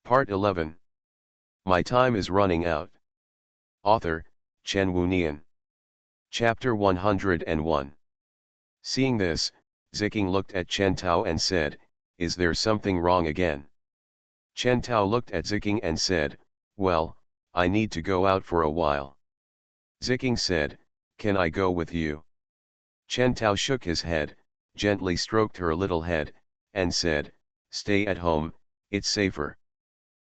Part 11. My time is running out. Author, Chen Wu Nian. Chapter 101. Seeing this, Ziking looked at Chen Tao and said, "Is there something wrong again?" Chen Tao looked at Ziking and said, "Well, I need to go out for a while." Ziking said, "Can I go with you?" Chen Tao shook his head, gently stroked her little head, and said, "Stay at home, it's safer."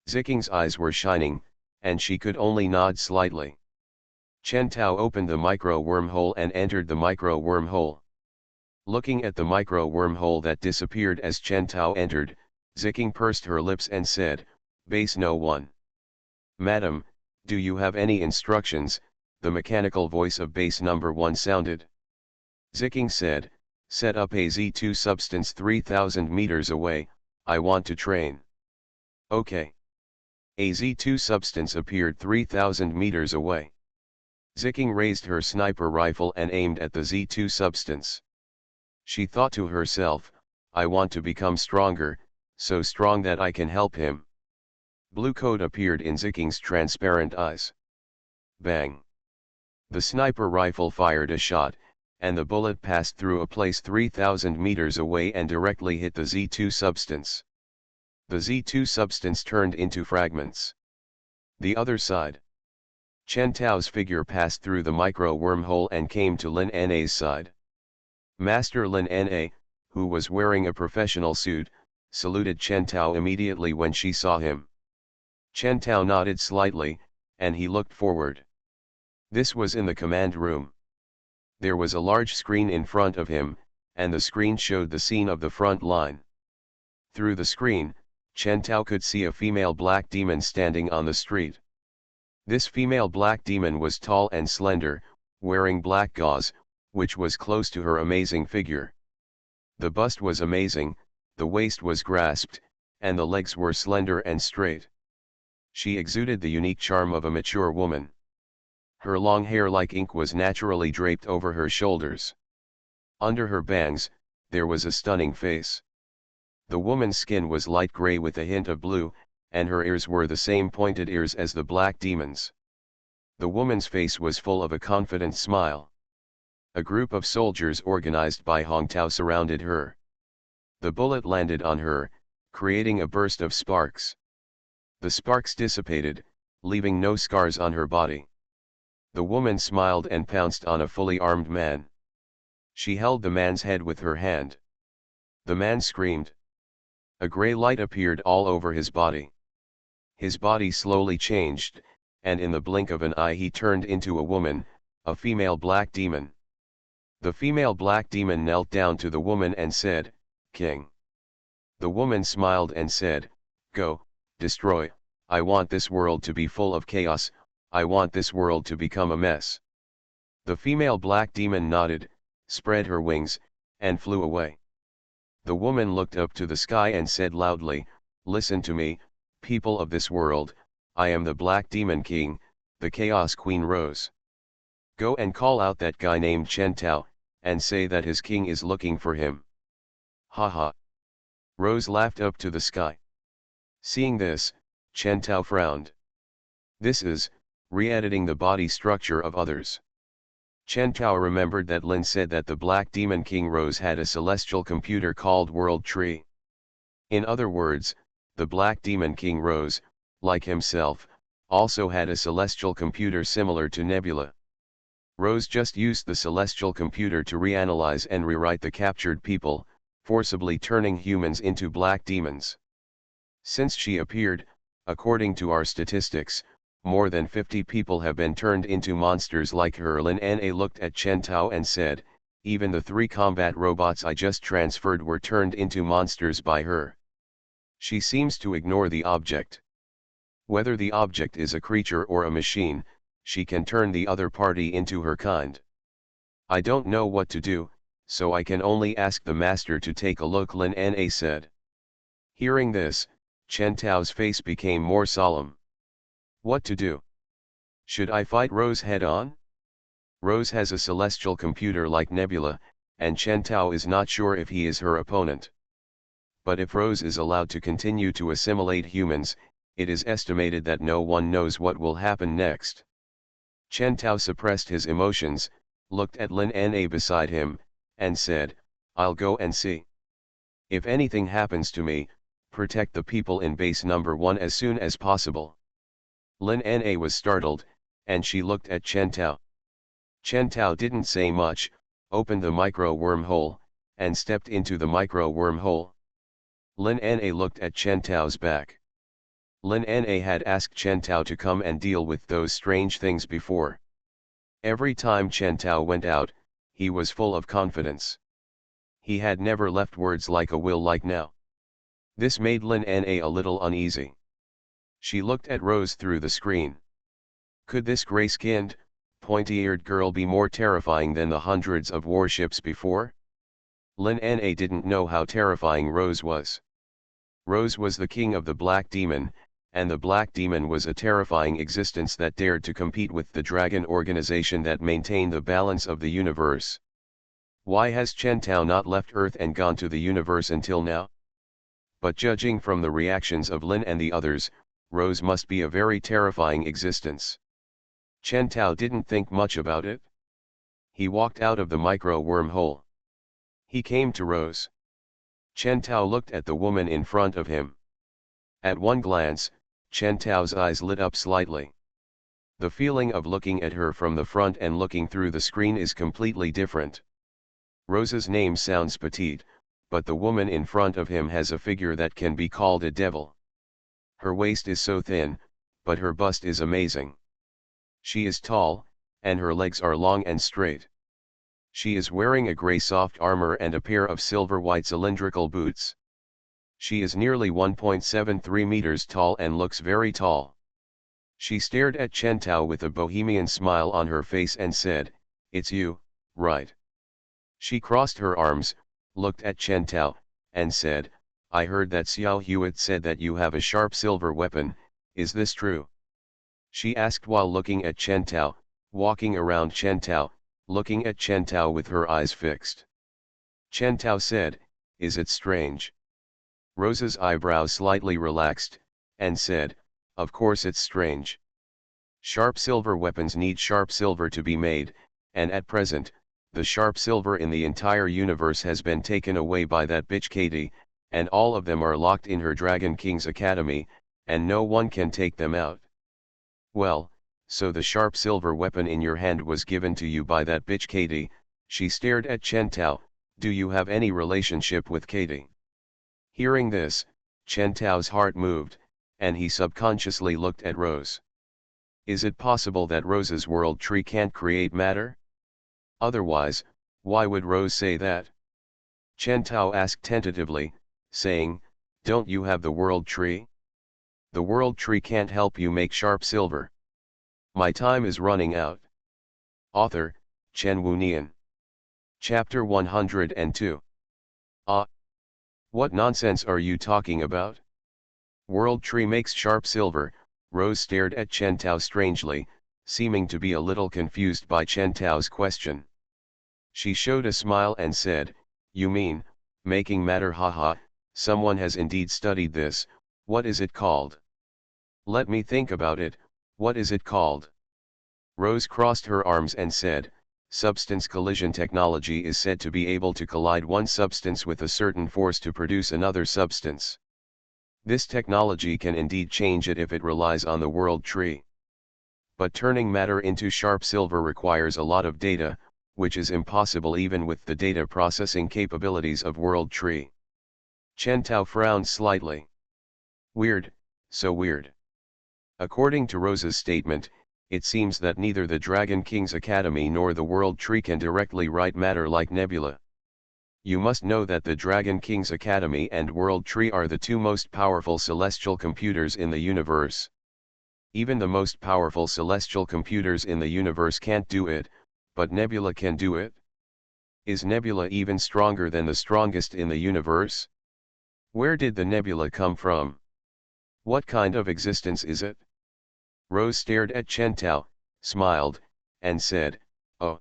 Ziking's eyes were shining, and she could only nod slightly. Chen Tao opened the micro wormhole and entered the micro wormhole. Looking at the micro wormhole that disappeared as Chen Tao entered, Ziking pursed her lips and said, "Base no 1. "Madam, do you have any instructions?" the mechanical voice of base number 1 sounded. Ziking said, "Set up a Z2 substance 3000 meters away, I want to train." "Okay." A Z2 substance appeared 3000 meters away. Ziking raised her sniper rifle and aimed at the Z2 substance. She thought to herself, "I want to become stronger, so strong that I can help him." Blue code appeared in Ziking's transparent eyes. Bang! The sniper rifle fired a shot, and the bullet passed through a place 3000 meters away and directly hit the Z2 substance. The Z2 substance turned into fragments. The other side. Chen Tao's figure passed through the micro wormhole and came to Lin Na's side. Master Lin Na, who was wearing a professional suit, saluted Chen Tao immediately when she saw him. Chen Tao nodded slightly, and he looked forward. This was in the command room. There was a large screen in front of him, and the screen showed the scene of the front line. Through the screen, Chen Tao could see a female black demon standing on the street. This female black demon was tall and slender, wearing black gauze, which was close to her amazing figure. The bust was amazing, the waist was grasped, and the legs were slender and straight. She exuded the unique charm of a mature woman. Her long hair like ink was naturally draped over her shoulders. Under her bangs, there was a stunning face. The woman's skin was light gray with a hint of blue, and her ears were the same pointed ears as the black demon's. The woman's face was full of a confident smile. A group of soldiers organized by Hong Tao surrounded her. The bullet landed on her, creating a burst of sparks. The sparks dissipated, leaving no scars on her body. The woman smiled and pounced on a fully armed man. She held the man's head with her hand. The man screamed. A gray light appeared all over his body. His body slowly changed, and in the blink of an eye he turned into a woman, a female black demon. The female black demon knelt down to the woman and said, "King." The woman smiled and said, "Go, destroy, I want this world to be full of chaos, I want this world to become a mess." The female black demon nodded, spread her wings, and flew away. The woman looked up to the sky and said loudly, "Listen to me, people of this world, I am the Black Demon King, the Chaos Queen Rose. Go and call out that guy named Chen Tao, and say that his king is looking for him." Ha ha. Rose laughed up to the sky. Seeing this, Chen Tao frowned. This is, re-editing the body structure of others. Chen Tao remembered that Lin said that the Black Demon King Rose had a celestial computer called World Tree. In other words, the Black Demon King Rose, like himself, also had a celestial computer similar to Nebula. Rose just used the celestial computer to reanalyze and rewrite the captured people, forcibly turning humans into black demons. Since she appeared, according to our statistics, more than 50 people have been turned into monsters like her. Lin Na looked at Chen Tao and said, "Even the 3 combat robots I just transferred were turned into monsters by her. She seems to ignore the object. Whether the object is a creature or a machine, she can turn the other party into her kind. I don't know what to do, so I can only ask the master to take a look," Lin Na said. Hearing this, Chen Tao's face became more solemn. What to do? Should I fight Rose head-on? Rose has a celestial computer like Nebula, and Chen Tao is not sure if he is her opponent. But if Rose is allowed to continue to assimilate humans, it is estimated that no one knows what will happen next. Chen Tao suppressed his emotions, looked at Lin Na beside him, and said, I'll go and see. If anything happens to me, protect the people in base number 1 as soon as possible. Lin Na was startled, and she looked at Chen Tao. Chen Tao didn't say much, opened the micro wormhole, and stepped into the micro wormhole. Lin Na looked at Chen Tao's back. Lin Na had asked Chen Tao to come and deal with those strange things before. Every time Chen Tao went out, he was full of confidence. He had never left words like a will like now. This made Lin Na a little uneasy. She looked at Rose through the screen. Could this gray-skinned, pointy-eared girl be more terrifying than the hundreds of warships before? Lin Na didn't know how terrifying Rose was. Rose was the king of the Black Demon, and the Black Demon was a terrifying existence that dared to compete with the Dragon organization that maintained the balance of the universe. Why has Chen Tao not left Earth and gone to the universe until now? But judging from the reactions of Lin and the others, Rose must be a very terrifying existence. Chen Tao didn't think much about it. He walked out of the micro wormhole. He came to Rose. Chen Tao looked at the woman in front of him. At one glance, Chen Tao's eyes lit up slightly. The feeling of looking at her from the front and looking through the screen is completely different. Rose's name sounds petite, but the woman in front of him has a figure that can be called a devil. Her waist is so thin, but her bust is amazing. She is tall, and her legs are long and straight. She is wearing a gray soft armor and a pair of silver-white cylindrical boots. She is nearly 1.73 meters tall and looks very tall. She stared at Chen Tao with a bohemian smile on her face and said, "It's you, right?" She crossed her arms, looked at Chen Tao, and said, "I heard that Xiao Hewitt said that you have a sharp silver weapon, is this true?" She asked while looking at Chen Tao, walking around Chen Tao, looking at Chen Tao with her eyes fixed. Chen Tao said, "Is it strange?" Rose's eyebrows slightly relaxed, and said, "Of course it's strange. Sharp silver weapons need sharp silver to be made, and at present, the sharp silver in the entire universe has been taken away by that bitch Katie, and all of them are locked in her Dragon King's Academy, and no one can take them out. Well, so the sharp silver weapon in your hand was given to you by that bitch Katie." She stared at Chen Tao. "Do you have any relationship with Katie?" Hearing this, Chen Tao's heart moved, and he subconsciously looked at Rose. Is it possible that Rose's world tree can't create matter? Otherwise, why would Rose say that? Chen Tao asked tentatively, saying, "Don't you have the world tree? The world tree can't help you make sharp silver." My time is running out. Author, Chen Wunian. Chapter 102. Ah! What nonsense are you talking about? World tree makes sharp silver. Rose stared at Chen Tao strangely, seeming to be a little confused by Chen Tao's question. She showed a smile and said, "You mean, making matter, haha, someone has indeed studied this. What is it called?" "Let me think about it, what is it called?" Rose crossed her arms and said, "Substance collision technology is said to be able to collide one substance with a certain force to produce another substance. This technology can indeed change it if it relies on the world tree. But turning matter into sharp silver requires a lot of data, which is impossible even with the data processing capabilities of world tree." Chen Tao frowned slightly. "Weird, so weird." According to Rose's statement, it seems that neither the Dragon King's Academy nor the World Tree can directly write matter like Nebula. You must know that the Dragon King's Academy and World Tree are the two most powerful celestial computers in the universe. Even the most powerful celestial computers in the universe can't do it, but Nebula can do it. Is Nebula even stronger than the strongest in the universe? Where did the Nebula come from? What kind of existence is it? Rose stared at Chen Tao, smiled, and said, "Oh."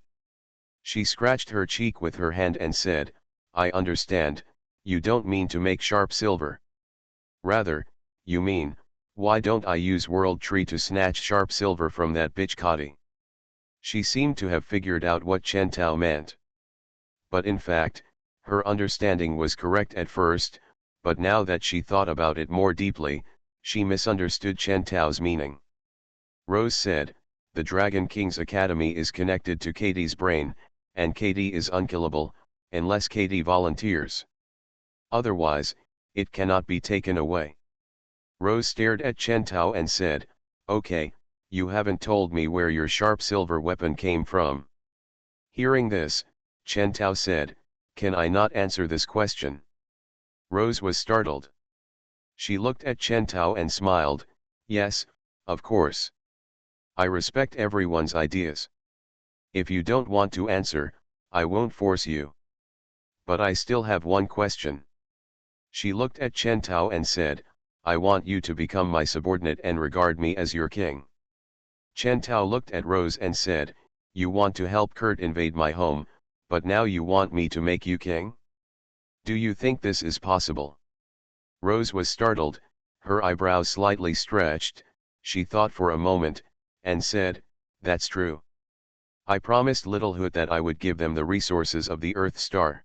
She scratched her cheek with her hand and said, "I understand, you don't mean to make sharp silver. Rather, you mean, Why don't I use World Tree to snatch sharp silver from that bitch Kati? She seemed to have figured out what Chen Tao meant. But in fact, her understanding was correct at first, but now that she thought about it more deeply, she misunderstood Chen Tao's meaning. Rose said, the Dragon King's Academy is connected to Katie's brain, and Katie is unkillable, unless Katie volunteers. Otherwise, it cannot be taken away. Rose stared at Chen Tao and said, okay, you haven't told me where your sharp silver weapon came from. Hearing this, Chen Tao said, can I not answer this question? Rose was startled. She looked at Chen Tao and smiled, yes, of course. I respect everyone's ideas. If you don't want to answer, I won't force you. But I still have one question. She looked at Chen Tao and said, I want you to become my subordinate and regard me as your king. Chen Tao looked at Rose and said, you want to help Kurt invade my home, but now you want me to make you king? Do you think this is possible? Rose was startled, her eyebrows slightly stretched, she thought for a moment, and said, that's true. I promised Little Hood that I would give them the resources of the Earth Star.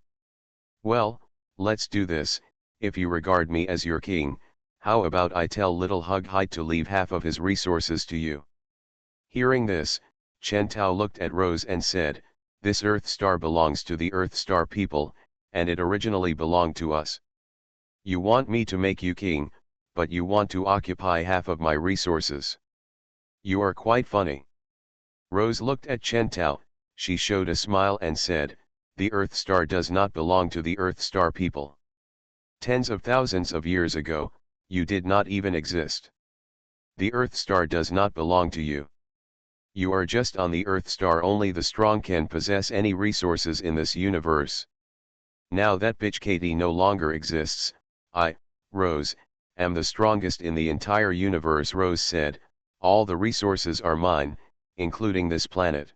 Well, let's do this. If you regard me as your king, how about I tell Little Hug Height to leave half of his resources to you? Hearing this, Chen Tao looked at Rose and said, this Earth Star belongs to the Earth Star people, and it originally belonged to us. You want me to make you king, but you want to occupy half of my resources. You are quite funny. Rose looked at Chen Tao, she showed a smile and said, the Earth Star does not belong to the Earth Star people. Tens of thousands of years ago, you did not even exist. The Earth Star does not belong to you. You are just on the Earth Star. Only the strong can possess any resources in this universe. Now that bitch Katie no longer exists, I, Rose, am the strongest in the entire universe. Rose said, all the resources are mine, including this planet.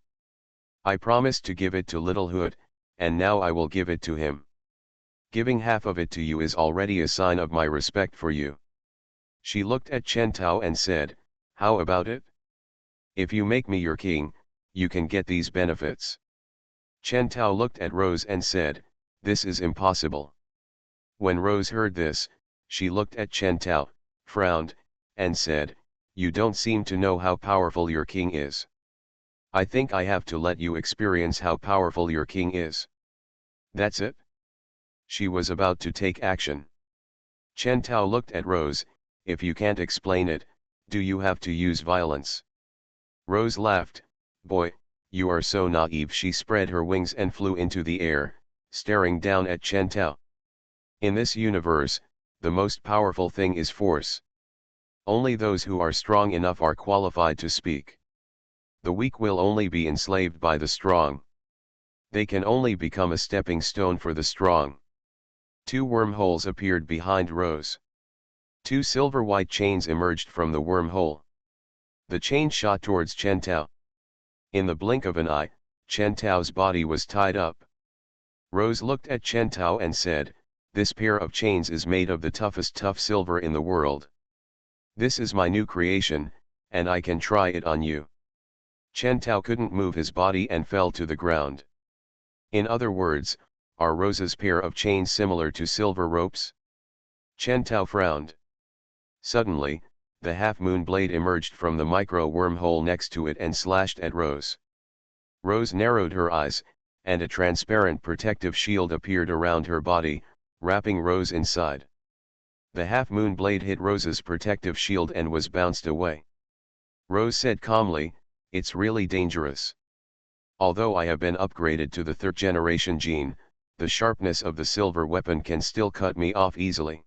I promised to give it to Little Hood, and now I will give it to him. Giving half of it to you is already a sign of my respect for you. She looked at Chen Tao and said, how about it? If you make me your king, you can get these benefits. Chen Tao looked at Rose and said, this is impossible. When Rose heard this, she looked at Chen Tao, frowned, and said, you don't seem to know how powerful your king is. I think I have to let you experience how powerful your king is. That's it? She was about to take action. Chen Tao looked at Rose, if you can't explain it, do you have to use violence? Rose laughed, boy, you are so naive. She spread her wings and flew into the air, staring down at Chen Tao. In this universe, the most powerful thing is force. Only those who are strong enough are qualified to speak. The weak will only be enslaved by the strong. They can only become a stepping stone for the strong. Two wormholes appeared behind Rose. Two silver-white chains emerged from the wormhole. The chain shot towards Chen Tao. In the blink of an eye, Chen Tao's body was tied up. Rose looked at Chen Tao and said, this pair of chains is made of the toughest tough silver in the world. This is my new creation, and I can try it on you. Chen Tao couldn't move his body and fell to the ground. In other words, are Rose's pair of chains similar to silver ropes? Chen Tao frowned. Suddenly, the half-moon blade emerged from the micro-wormhole next to it and slashed at Rose. Rose narrowed her eyes, and a transparent protective shield appeared around her body, wrapping Rose inside. The half-moon blade hit Rose's protective shield and was bounced away. Rose said calmly, it's really dangerous. Although I have been upgraded to the third-generation gene, the sharpness of the silver weapon can still cut me off easily.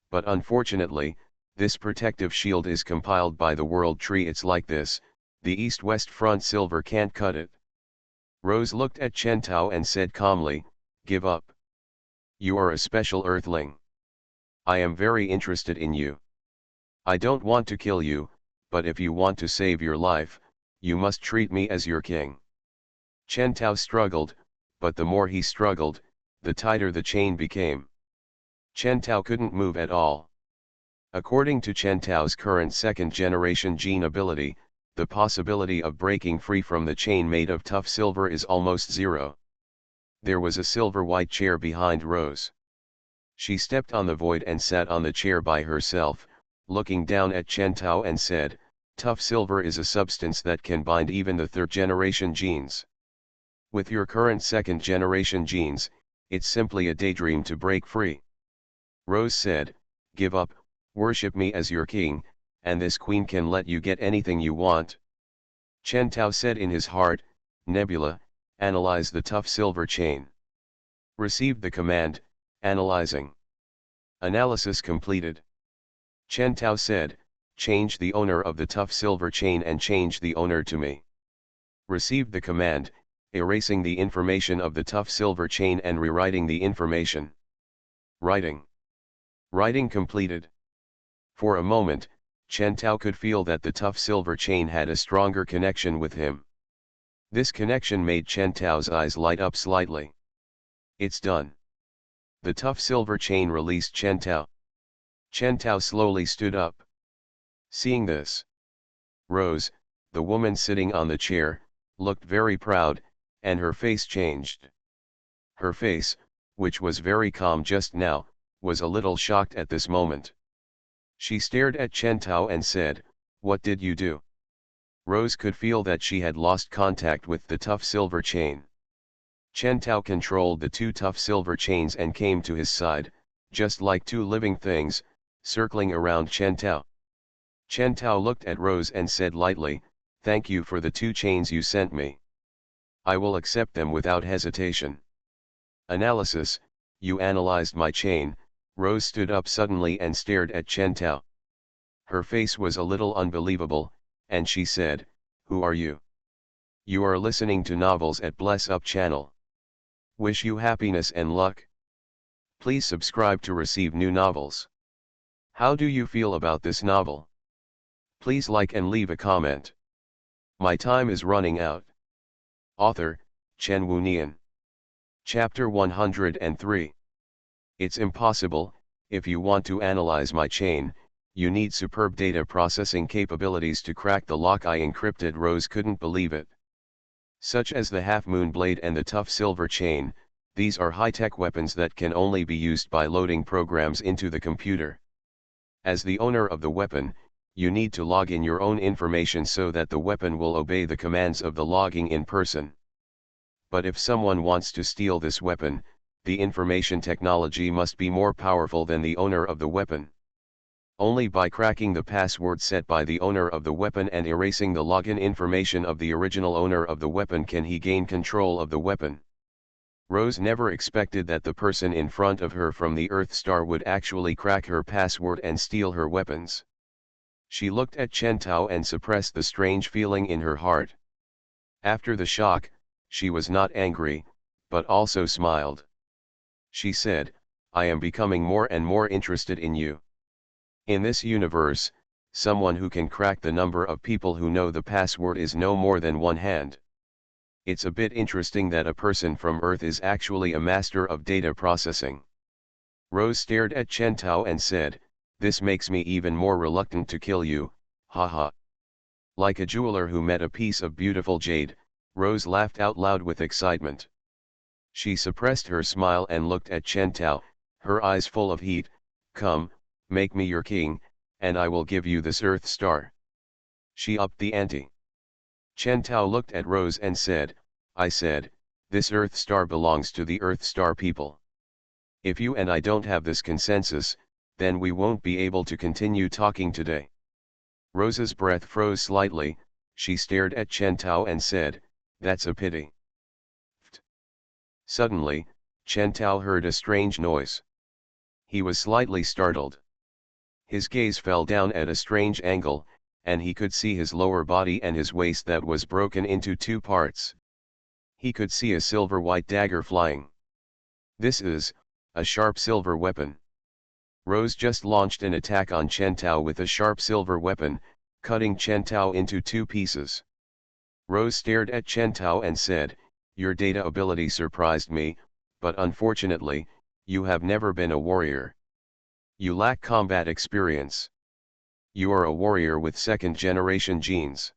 But unfortunately, this protective shield is compiled by the world tree. It's like this, the east-west front silver can't cut it. Rose looked at Chen Tao and said calmly, give up. You are a special earthling. I am very interested in you. I don't want to kill you, but if you want to save your life, you must treat me as your king. Chen Tao struggled, but the more he struggled, the tighter the chain became. Chen Tao couldn't move at all. According to Chen Tao's current second-generation gene ability, the possibility of breaking free from the chain made of tough silver is almost zero. There was a silver-white chair behind Rose. She stepped on the void and sat on the chair by herself, looking down at Chen Tao and said, "Tough silver is a substance that can bind even the third-generation genes. With your current second-generation genes, it's simply a daydream to break free." Rose said, "Give up, worship me as your king, and this queen can let you get anything you want." Chen Tao said in his heart, "Nebula, analyze the tough silver chain." Received the command, analyzing. Analysis completed. Chen Tao said, "Change the owner of the tough silver chain and change the owner to me." Received the command, erasing the information of the tough silver chain and rewriting the information. Writing. Writing completed. For a moment, Chen Tao could feel that the tough silver chain had a stronger connection with him. This connection made Chen Tao's eyes light up slightly. It's done. The tough silver chain released Chen Tao. Chen Tao slowly stood up. Seeing this, Rose, the woman sitting on the chair, looked very proud, and her face changed. Her face, which was very calm just now, was a little shocked at this moment. She stared at Chen Tao and said, "What did you do?" Rose could feel that she had lost contact with the tough silver chain. Chen Tao controlled the two tough silver chains and came to his side, just like two living things, circling around Chen Tao. Chen Tao looked at Rose and said lightly, "Thank you for the two chains you sent me. I will accept them without hesitation." Analysis, you analyzed my chain. Rose stood up suddenly and stared at Chen Tao. Her face was a little unbelievable, and she said, "Who are you?" "You are listening to novels at Bless Up channel. Wish you happiness and luck. Please subscribe to receive new novels. How do you feel about this novel? Please like and leave a comment. My time is running out." Author, Chen Wunian. Chapter 103. It's impossible. If you want to analyze my chain, you need superb data processing capabilities to crack the lock. I encrypted. Rose couldn't believe it. Such as the half-moon blade and the tough silver chain, these are high-tech weapons that can only be used by loading programs into the computer. As the owner of the weapon, you need to log in your own information so that the weapon will obey the commands of the logging in person. But if someone wants to steal this weapon, the information technology must be more powerful than the owner of the weapon. Only by cracking the password set by the owner of the weapon and erasing the login information of the original owner of the weapon can he gain control of the weapon. Rose never expected that the person in front of her from the Earth Star would actually crack her password and steal her weapons. She looked at Chen Tao and suppressed the strange feeling in her heart. After the shock, she was not angry, but also smiled. She said, "I am becoming more and more interested in you. In this universe, someone who can crack the number of people who know the password is no more than one hand. It's a bit interesting that a person from Earth is actually a master of data processing." Rose stared at Chen Tao and said, "This makes me even more reluctant to kill you, haha." Like a jeweler who met a piece of beautiful jade, Rose laughed out loud with excitement. She suppressed her smile and looked at Chen Tao, her eyes full of heat. "Come, make me your king, and I will give you this Earth Star." She upped the ante. Chen Tao looked at Rose and said, "I said, this Earth Star belongs to the Earth Star people. If you and I don't have this consensus, then we won't be able to continue talking today." Rose's breath froze slightly. She stared at Chen Tao and said, "That's a pity." Suddenly, Chen Tao heard a strange noise. He was slightly startled. His gaze fell down at a strange angle, and he could see his lower body and his waist that was broken into two parts. He could see a silver-white dagger flying. "This is a sharp silver weapon." Rose just launched an attack on Chen Tao with a sharp silver weapon, cutting Chen Tao into two pieces. Rose stared at Chen Tao and said, "Your data ability surprised me, but unfortunately, you have never been a warrior. You lack combat experience. You are a warrior with second-generation genes.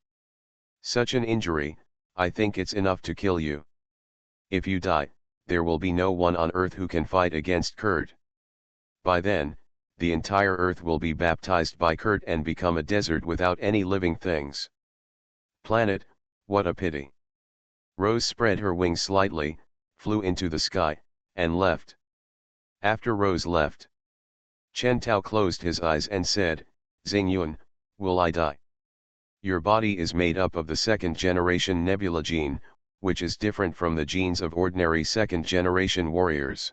Such an injury, I think it's enough to kill you. If you die, there will be no one on Earth who can fight against Kurt. By then, the entire Earth will be baptized by Kurt and become a desert without any living things. Planet, what a pity. Rose spread her wings slightly, flew into the sky, and left. After Rose left, Chen Tao closed his eyes and said, Xingyun, will I die? Your body is made up of the second-generation nebula gene, which is different from the genes of ordinary second-generation warriors.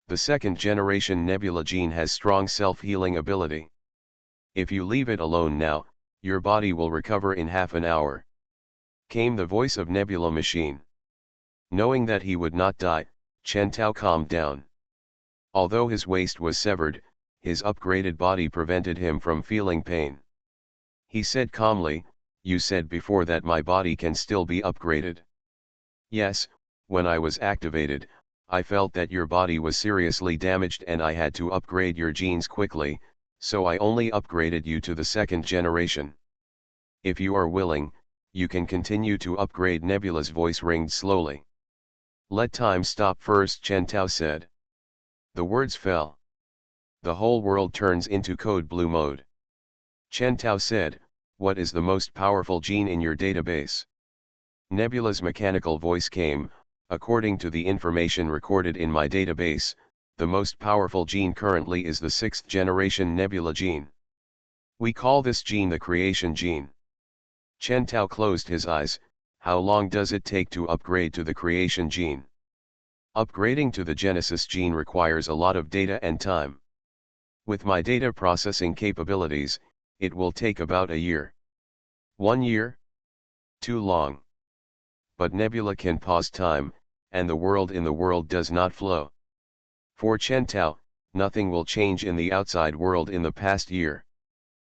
The second-generation nebula gene has strong self-healing ability. If you leave it alone now, your body will recover in half an hour. Came the voice of Nebula Machine. Knowing that he would not die, Chen Tao calmed down. Although his waist was severed, his upgraded body prevented him from feeling pain. He said calmly, you said before that my body can still be upgraded. Yes, when I was activated, I felt that your body was seriously damaged and I had to upgrade your genes quickly, so I only upgraded you to the second generation. If you are willing, you can continue to upgrade. Nebula's voice ringed slowly. Let time stop first, Chen Tao said. The words fell. The whole world turns into code blue mode. Chen Tao said, what is the most powerful gene in your database? Nebula's mechanical voice came, according to the information recorded in my database, the most powerful gene currently is the 6th generation nebula gene. We call this gene the creation gene. Chen Tao closed his eyes. How long does it take to upgrade to the creation gene? Upgrading to the Genesis gene requires a lot of data and time. With my data processing capabilities, it will take about a year. 1 year? Too long. But Nebula can pause time, and the world in the world does not flow. For Chen Tao, nothing will change in the outside world in the past year.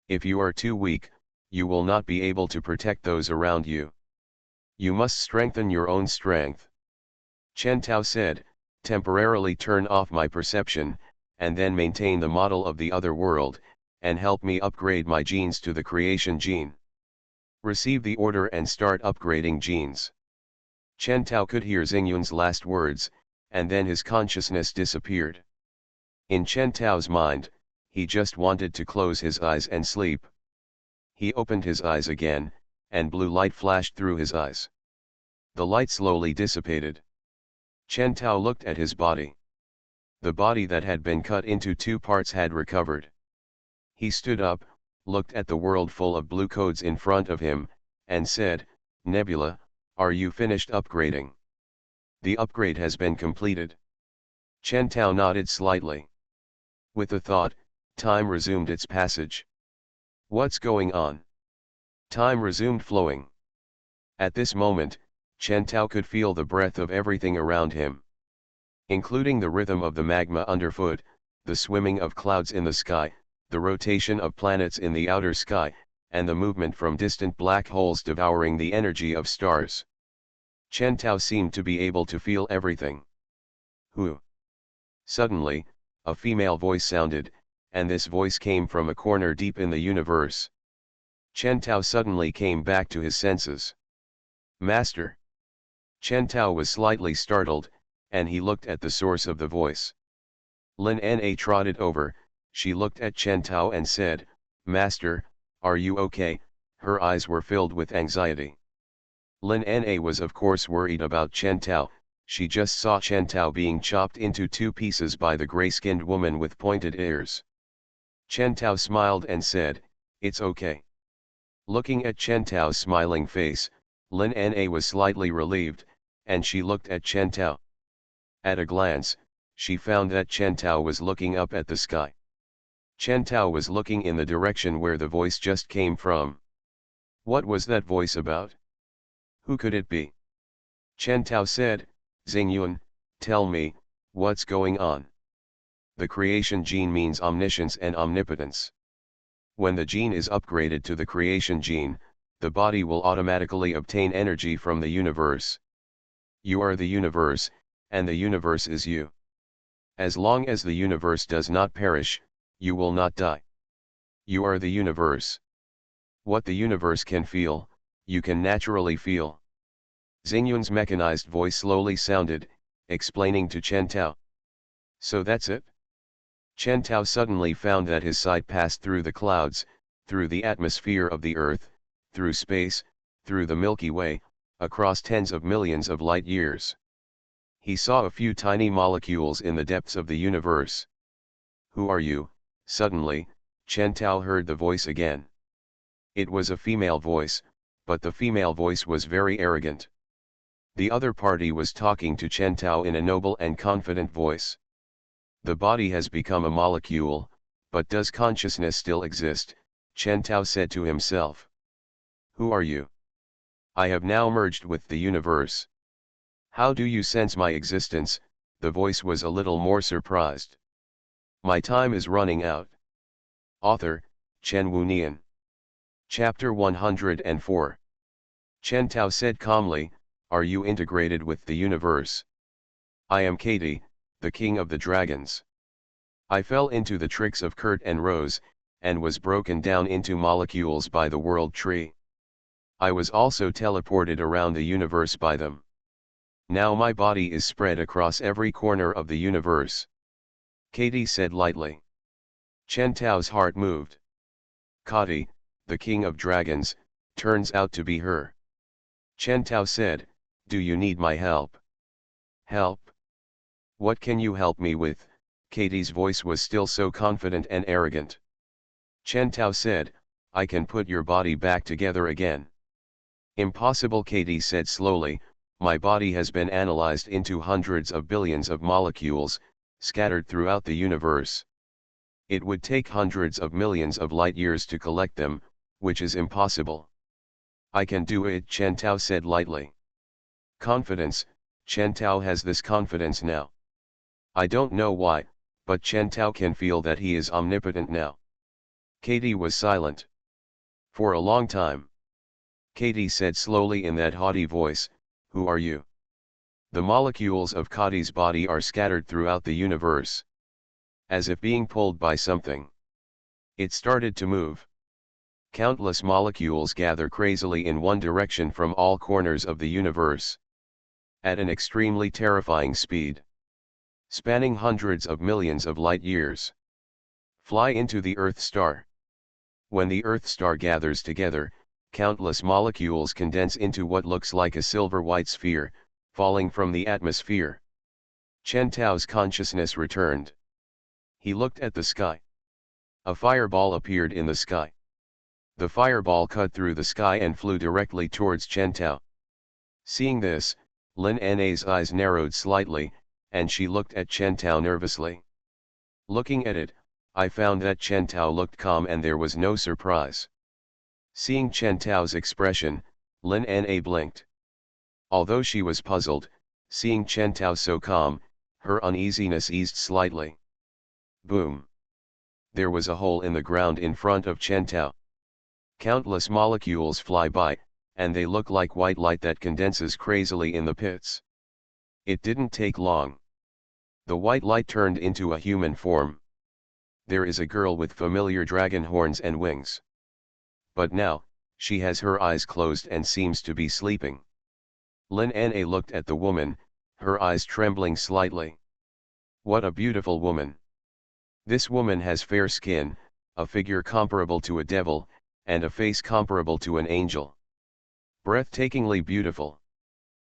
If you are too weak, you will not be able to protect those around you. You must strengthen your own strength. Chen Tao said, temporarily turn off my perception, and then maintain the model of the other world, and help me upgrade my genes to the creation gene. Receive the order and start upgrading genes. Chen Tao could hear Xingyun's last words, and then his consciousness disappeared. In Chen Tao's mind, he just wanted to close his eyes and sleep. He opened his eyes again, and blue light flashed through his eyes. The light slowly dissipated. Chen Tao looked at his body. The body that had been cut into 2 parts had recovered. He stood up, looked at the world full of blue codes in front of him, and said, Nebula, are you finished upgrading? The upgrade has been completed. Chen Tao nodded slightly. With the thought, time resumed its passage. What's going on? Time resumed flowing. At this moment, Chen Tao could feel the breath of everything around him, including the rhythm of the magma underfoot, the swimming of clouds in the sky, the rotation of planets in the outer sky, and the movement from distant black holes devouring the energy of stars. Chen Tao seemed to be able to feel everything. Who? Suddenly, a female voice sounded, and this voice came from a corner deep in the universe. Chen Tao suddenly came back to his senses. Master! Chen Tao was slightly startled, and he looked at the source of the voice. Lin Na trotted over, she looked at Chen Tao and said, Master, are you okay? Her eyes were filled with anxiety. Lin Na was of course worried about Chen Tao. She just saw Chen Tao being chopped into 2 pieces by the gray-skinned woman with pointed ears. Chen Tao smiled and said, it's okay. Looking at Chen Tao's smiling face, Lin Na was slightly relieved, and she looked at Chen Tao. At a glance, she found that Chen Tao was looking up at the sky. Chen Tao was looking in the direction where the voice just came from. What was that voice about? Who could it be? Chen Tao said, Xingyun, tell me, what's going on? The creation gene means omniscience and omnipotence. When the gene is upgraded to the creation gene, the body will automatically obtain energy from the universe. You are the universe, and the universe is you. As long as the universe does not perish, you will not die. You are the universe. What the universe can feel, you can naturally feel. Xingyun's mechanized voice slowly sounded, explaining to Chen Tao. So that's it? Chen Tao suddenly found that his sight passed through the clouds, through the atmosphere of the Earth, through space, through the Milky Way, across tens of millions of light years. He saw a few tiny molecules in the depths of the universe. Who are you? Suddenly, Chen Tao heard the voice again. It was a female voice, but the female voice was very arrogant. The other party was talking to Chen Tao in a noble and confident voice. The body has become a molecule, but does consciousness still exist? Chen Tao said to himself. Who are you? I have now merged with the universe. How do you sense my existence? The voice was a little more surprised. My time is running out. Author, Chen Wunian. Chapter 104. Chen Tao said calmly, are you integrated with the universe? I am Katie, the king of the dragons. I fell into the tricks of Kurt and Rose, and was broken down into molecules by the world tree. I was also teleported around the universe by them. Now my body is spread across every corner of the universe. Katie said lightly. Chen Tao's heart moved. Kati, the king of dragons, turns out to be her. Chen Tao said, do you need my help? Help? What can you help me with? Katie's voice was still so confident and arrogant. Chen Tao said, I can put your body back together again. Impossible, Katie said slowly, my body has been analyzed into hundreds of billions of molecules, scattered throughout the universe. It would take hundreds of millions of light years to collect them, which is impossible. I can do it, Chen Tao said lightly. Confidence, Chen Tao has this confidence now. I don't know why, but Chen Tao can feel that he is omnipotent now. Katie was silent. For a long time. Katie said slowly in that haughty voice, who are you? The molecules of Katie's body are scattered throughout the universe. As if being pulled by something. It started to move. Countless molecules gather crazily in one direction from all corners of the universe. At an extremely terrifying speed. Spanning hundreds of millions of light years. Fly into the Earth star. When the Earth star gathers together, countless molecules condense into what looks like a silver-white sphere, falling from the atmosphere. Chen Tao's consciousness returned. He looked at the sky. A fireball appeared in the sky. The fireball cut through the sky and flew directly towards Chen Tao. Seeing this, Lin Na's eyes narrowed slightly, and she looked at Chen Tao nervously. Looking at it, I found that Chen Tao looked calm and there was no surprise. Seeing Chen Tao's expression, Lin Na blinked. Although she was puzzled, seeing Chen Tao so calm, her uneasiness eased slightly. Boom! There was a hole in the ground in front of Chen Tao. Countless molecules fly by, and they look like white light that condenses crazily in the pits. It didn't take long. The white light turned into a human form. There is a girl with familiar dragon horns and wings. But now, she has her eyes closed and seems to be sleeping. Lin Na looked at the woman, her eyes trembling slightly. What a beautiful woman! This woman has fair skin, a figure comparable to a devil, and a face comparable to an angel. Breathtakingly beautiful.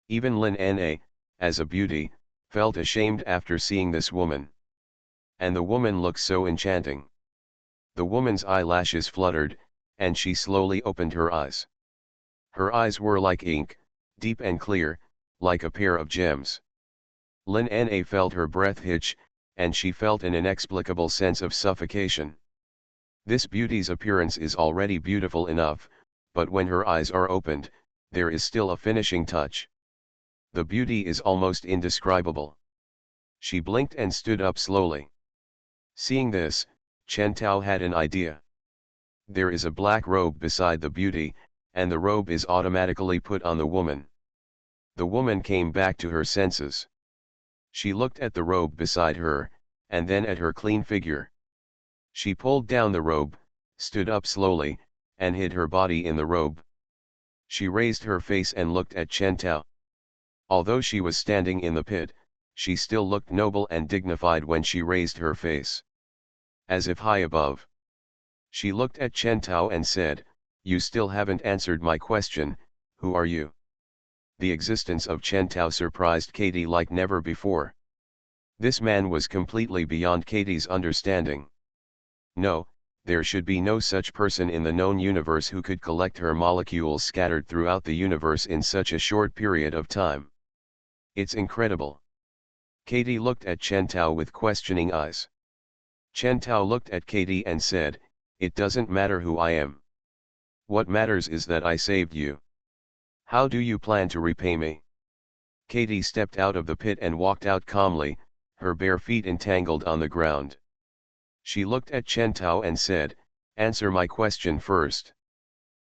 Even Lin Na, as a beauty, felt ashamed after seeing this woman. And the woman looked so enchanting. The woman's eyelashes fluttered, and she slowly opened her eyes. Her eyes were like ink, deep and clear, like a pair of gems. Lin Na felt her breath hitch, and she felt an inexplicable sense of suffocation. This beauty's appearance is already beautiful enough, but when her eyes are opened, there is still a finishing touch. The beauty is almost indescribable. She blinked and stood up slowly. Seeing this, Chen Tao had an idea. There is a black robe beside the beauty, and the robe is automatically put on the woman. The woman came back to her senses. She looked at the robe beside her, and then at her clean figure. She pulled down the robe, stood up slowly, and hid her body in the robe. She raised her face and looked at Chen Tao. Although she was standing in the pit, she still looked noble and dignified when she raised her face, as if high above. She looked at Chen Tao and said, "You still haven't answered my question, who are you?" The existence of Chen Tao surprised Katie like never before. This man was completely beyond Katie's understanding. No, there should be no such person in the known universe who could collect her molecules scattered throughout the universe in such a short period of time. It's incredible. Katie looked at Chen Tao with questioning eyes. Chen Tao looked at Katie and said, "It doesn't matter who I am. What matters is that I saved you. How do you plan to repay me?" Katie stepped out of the pit and walked out calmly, her bare feet entangled on the ground. She looked at Chen Tao and said, "Answer my question first."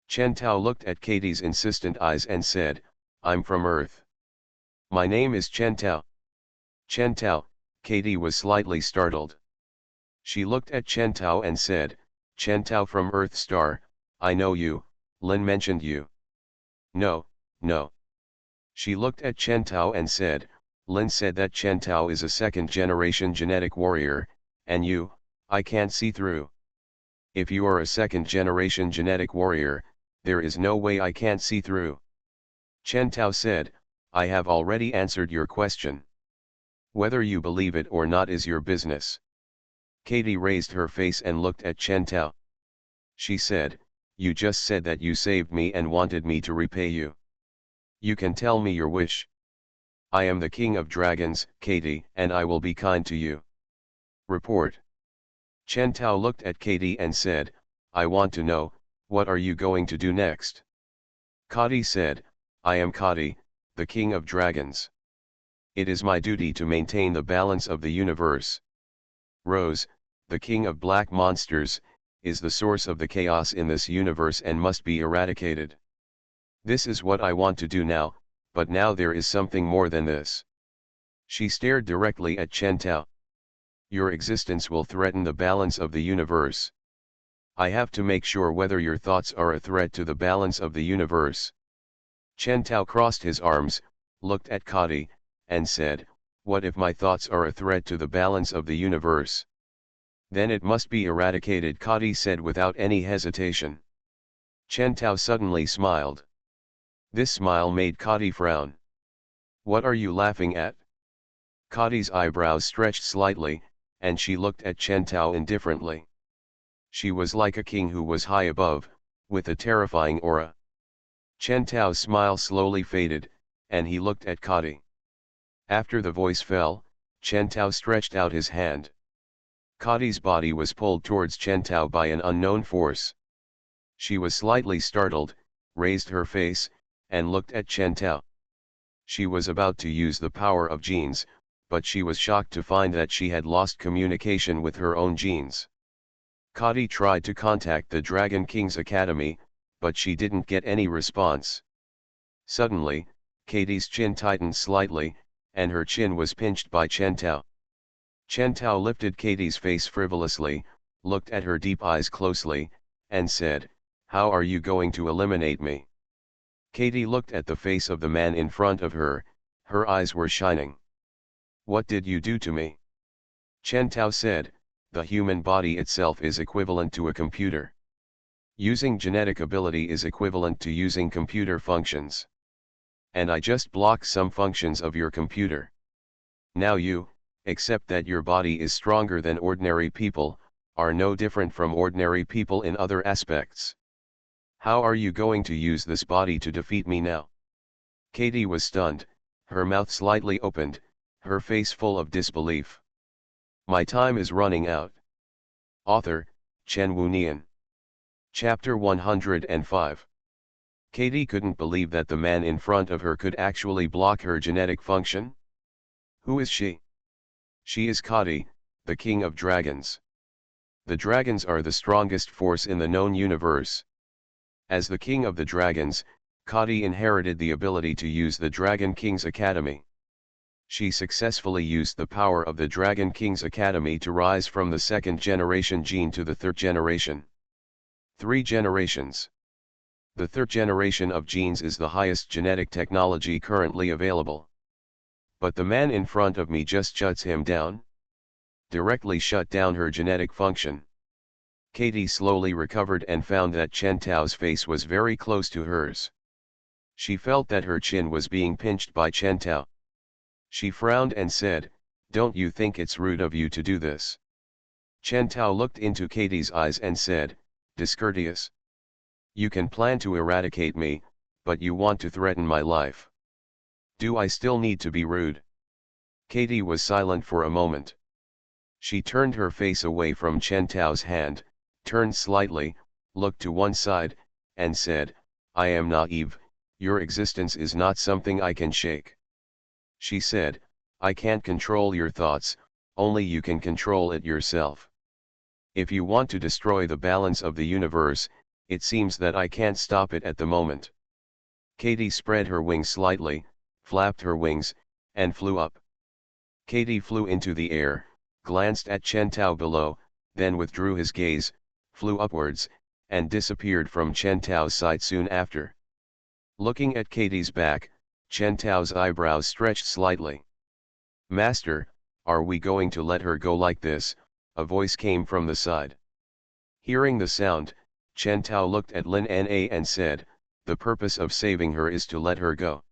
Chen Tao looked at Katie's insistent eyes and said, "I'm from Earth. My name is Chen Tao." Chen Tao, Katie was slightly startled. She looked at Chen Tao and said, "Chen Tao from Earth Star, I know you, Lin mentioned you." "No, no." She looked at Chen Tao and said, "Lin said that Chen Tao is a second-generation genetic warrior, and you, I can't see through. If you are a second-generation genetic warrior, there is no way I can't see through." Chen Tao said, "I have already answered your question. Whether you believe it or not is your business." Katie raised her face and looked at Chen Tao. She said, "You just said that you saved me and wanted me to repay you. You can tell me your wish." "I am the king of dragons, Katie, and I will be kind to you." "Report." Chen Tao looked at Katie and said, "I want to know, what are you going to do next?" Katie said, "I am Katie, the king of dragons. It is my duty to maintain the balance of the universe. Rose, the king of black monsters, is the source of the chaos in this universe and must be eradicated. This is what I want to do now, but now there is something more than this." She stared directly at Chen Tao. "Your existence will threaten the balance of the universe. I have to make sure whether your thoughts are a threat to the balance of the universe." Chen Tao crossed his arms, looked at Katie, and said, "What if my thoughts are a threat to the balance of the universe?" "Then it must be eradicated," Katie said without any hesitation. Chen Tao suddenly smiled. This smile made Katie frown. "What are you laughing at?" Katie's eyebrows stretched slightly, and she looked at Chen Tao indifferently. She was like a king who was high above, with a terrifying aura. Chen Tao's smile slowly faded, and he looked at Katie. After the voice fell, Chen Tao stretched out his hand. Katie's body was pulled towards Chen Tao by an unknown force. She was slightly startled, raised her face, and looked at Chen Tao. She was about to use the power of genes, but she was shocked to find that she had lost communication with her own genes. Katie tried to contact the Dragon King's Academy, but she didn't get any response. Suddenly, Katie's chin tightened slightly, and her chin was pinched by Chen Tao. Chen Tao lifted Katie's face frivolously, looked at her deep eyes closely, and said, "How are you going to eliminate me?" Katie looked at the face of the man in front of her, her eyes were shining. "What did you do to me?" Chen Tao said, "The human body itself is equivalent to a computer. Using genetic ability is equivalent to using computer functions. And I just blocked some functions of your computer. Now you, except that your body is stronger than ordinary people, are no different from ordinary people in other aspects. How are you going to use this body to defeat me now?" Katie was stunned, her mouth slightly opened, her face full of disbelief. "My time is running out." Author, Chen Wunian. Chapter 105. Katie couldn't believe that the man in front of her could actually block her genetic function. Who is she? She is Katie, the king of dragons. The dragons are the strongest force in the known universe. As the king of the dragons, Katie inherited the ability to use the Dragon King's Academy. She successfully used the power of the Dragon King's Academy to rise from the second generation gene to the third generation. 3 generations. The third generation of genes is the highest genetic technology currently available. But the man in front of me just shuts him down. Directly shut down her genetic function. Katie slowly recovered and found that Chen Tao's face was very close to hers. She felt that her chin was being pinched by Chen Tao. She frowned and said, "Don't you think it's rude of you to do this?" Chen Tao looked into Katie's eyes and said, "Discourteous. You can plan to eradicate me, but you want to threaten my life. Do I still need to be rude?" Katie was silent for a moment. She turned her face away from Chen Tao's hand, turned slightly, looked to one side, and said, "I am naive, your existence is not something I can shake." She said, "I can't control your thoughts, only you can control it yourself. If you want to destroy the balance of the universe, it seems that I can't stop it at the moment." Katie spread her wings slightly, flapped her wings, and flew up. Katie flew into the air, glanced at Chen Tao below, then withdrew his gaze, flew upwards, and disappeared from Chen Tao's sight soon after. Looking at Katie's back, Chen Tao's eyebrows stretched slightly. "Master, are we going to let her go like this?" a voice came from the side. Hearing the sound, Chen Tao looked at Lin Na and said, "The purpose of saving her is to let her go.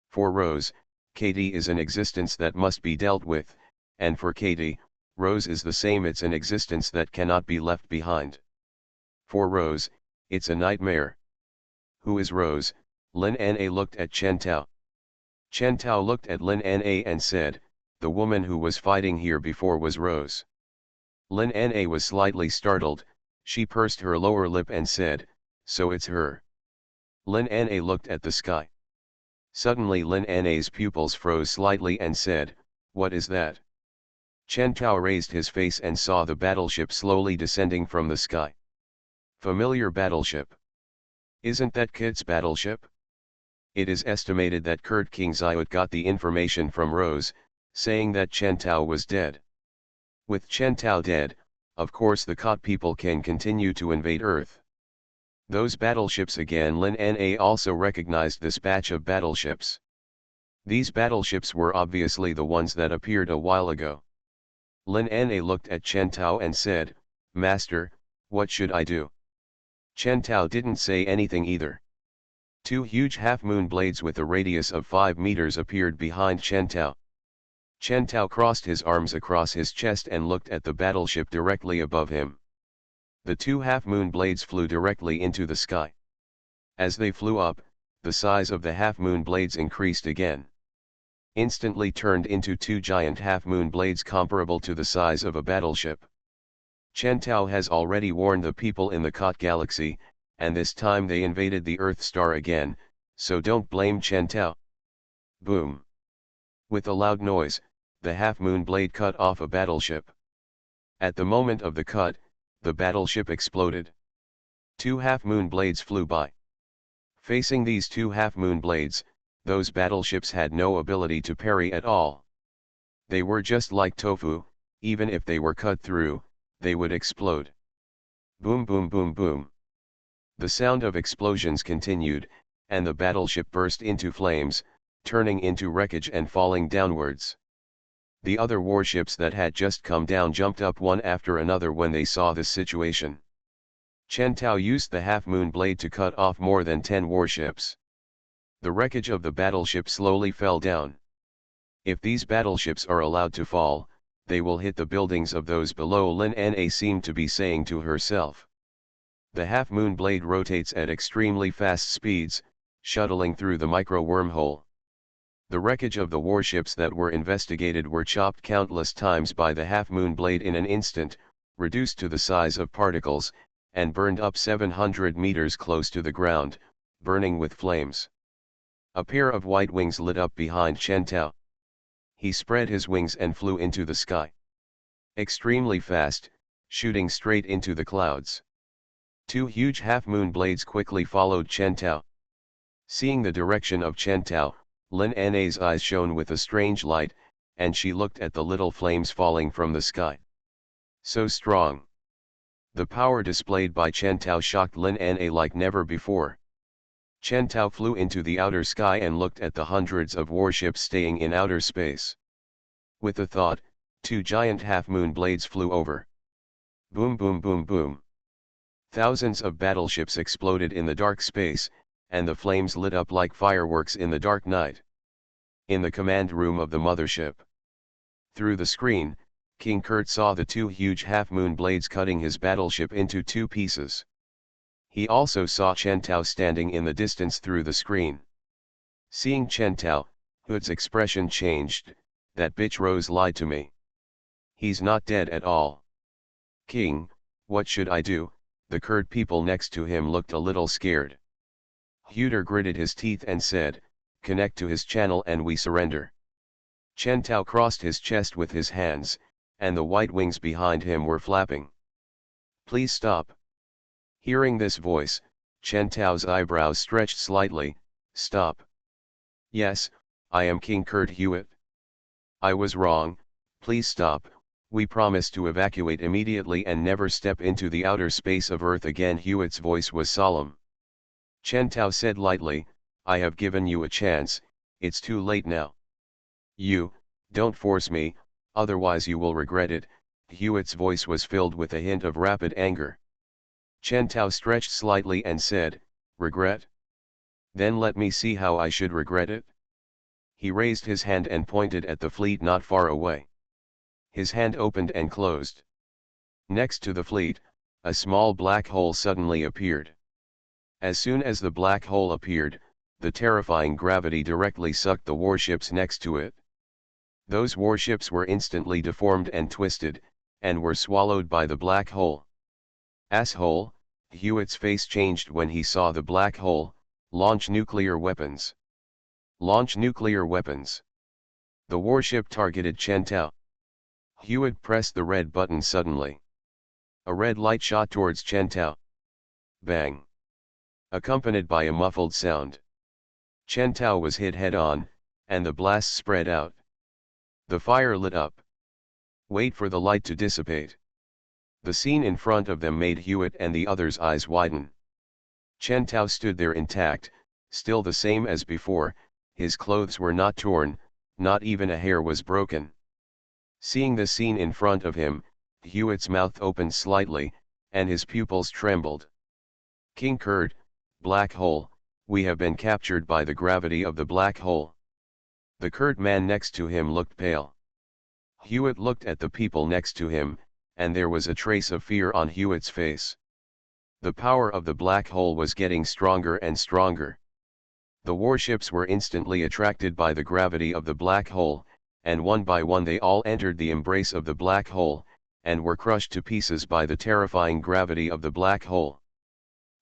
For Rose, Katie is an existence that must be dealt with, and for Katie, Rose is the same, it's an existence that cannot be left behind. For Rose, it's a nightmare." "Who is Rose?" Lin Na looked at Chen Tao. Chen Tao looked at Lin Na and said, "The woman who was fighting here before was Rose." Lin Na was slightly startled, she pursed her lower lip and said, "So it's her." Lin Na looked at the sky. Suddenly Lin Na's pupils froze slightly and said, "What is that?" Chen Tao raised his face and saw the battleship slowly descending from the sky. Familiar battleship. Isn't that Kit's battleship? It is estimated that Kurt King Xiut got the information from Rose, saying that Chen Tao was dead. With Chen Tao dead, of course the Kot people can continue to invade Earth. Those battleships again. Lin Na also recognized this batch of battleships. These battleships were obviously the ones that appeared a while ago. Lin Na looked at Chen Tao and said, "Master, what should I do?" Chen Tao didn't say anything either. 2 huge half-moon blades with a radius of 5 meters appeared behind Chen Tao. Chen Tao crossed his arms across his chest and looked at the battleship directly above him. The 2 half-moon blades flew directly into the sky. As they flew up, the size of the half-moon blades increased again. Instantly turned into 2 giant half-moon blades comparable to the size of a battleship. Chen Tao has already warned the people in the Kot galaxy, and this time they invaded the Earth star again, so don't blame Chen Tao. Boom! With a loud noise, the half-moon blade cut off a battleship. At the moment of the cut, the battleship exploded. 2 half-moon blades flew by. Facing these 2 half-moon blades, those battleships had no ability to parry at all. They were just like tofu, even if they were cut through, they would explode. Boom boom boom boom. The sound of explosions continued, and the battleship burst into flames, turning into wreckage and falling downwards. The other warships that had just come down jumped up one after another when they saw this situation. Chen Tao used the half-moon blade to cut off more than 10 warships. The wreckage of the battleship slowly fell down. If these battleships are allowed to fall, they will hit the buildings of those below, Lin Na seemed to be saying to herself. The half-moon blade rotates at extremely fast speeds, shuttling through the micro-wormhole. The wreckage of the warships that were investigated were chopped countless times by the half-moon blade in an instant, reduced to the size of particles, and burned up 700 meters close to the ground, burning with flames. A pair of white wings lit up behind Chen Tao. He spread his wings and flew into the sky. Extremely fast, shooting straight into the clouds. 2 huge half-moon blades quickly followed Chen Tao. Seeing the direction of Chen Tao, Lin Na's eyes shone with a strange light, and she looked at the little flames falling from the sky. So strong. The power displayed by Chen Tao shocked Lin Na like never before. Chen Tao flew into the outer sky and looked at the hundreds of warships staying in outer space. With a thought, 2 giant half-moon blades flew over. Boom boom boom boom. Thousands of battleships exploded in the dark space, and the flames lit up like fireworks in the dark night. In the command room of the mothership. Through the screen, King Kurt saw the 2 huge half-moon blades cutting his battleship into 2 pieces. He also saw Chen Tao standing in the distance through the screen. Seeing Chen Tao, Hood's expression changed. That bitch Rose lied to me. He's not dead at all. King, what should I do? The Kurd people next to him looked a little scared. Huder gritted his teeth and said, connect to his channel and we surrender. Chen Tao crossed his chest with his hands, and the white wings behind him were flapping. Please stop. Hearing this voice, Chen Tao's eyebrows stretched slightly. Stop. Yes, I am King Kurt Hewitt. I was wrong, please stop. We promise to evacuate immediately and never step into the outer space of Earth again. Hewitt's voice was solemn. Chen Tao said lightly, I have given you a chance, it's too late now. Don't force me, otherwise you will regret it. Hewitt's voice was filled with a hint of rapid anger. Chen Tao stretched slightly and said, regret? Then let me see how I should regret it. He raised his hand and pointed at the fleet not far away. His hand opened and closed. Next to the fleet, a small black hole suddenly appeared. As soon as the black hole appeared, the terrifying gravity directly sucked the warships next to it. Those warships were instantly deformed and twisted, and were swallowed by the black hole. Asshole, Hewitt's face changed when he saw the black hole. Launch nuclear weapons. Launch nuclear weapons. The warship targeted Chen Tao. Hewitt pressed the red button suddenly. A red light shot towards Chen Tao. Bang. Accompanied by a muffled sound. Chen Tao was hit head-on, and the blast spread out. The fire lit up. Wait for the light to dissipate. The scene in front of them made Hewitt and the others' eyes widen. Chen Tao stood there intact, still the same as before. His clothes were not torn, not even a hair was broken. Seeing the scene in front of him, Hewitt's mouth opened slightly, and his pupils trembled. King Kurt, black hole, we have been captured by the gravity of the black hole. The Kurt man next to him looked pale. Hewitt looked at the people next to him, and there was a trace of fear on Hewitt's face. The power of the black hole was getting stronger and stronger. The warships were instantly attracted by the gravity of the black hole, and one by one they all entered the embrace of the black hole, and were crushed to pieces by the terrifying gravity of the black hole.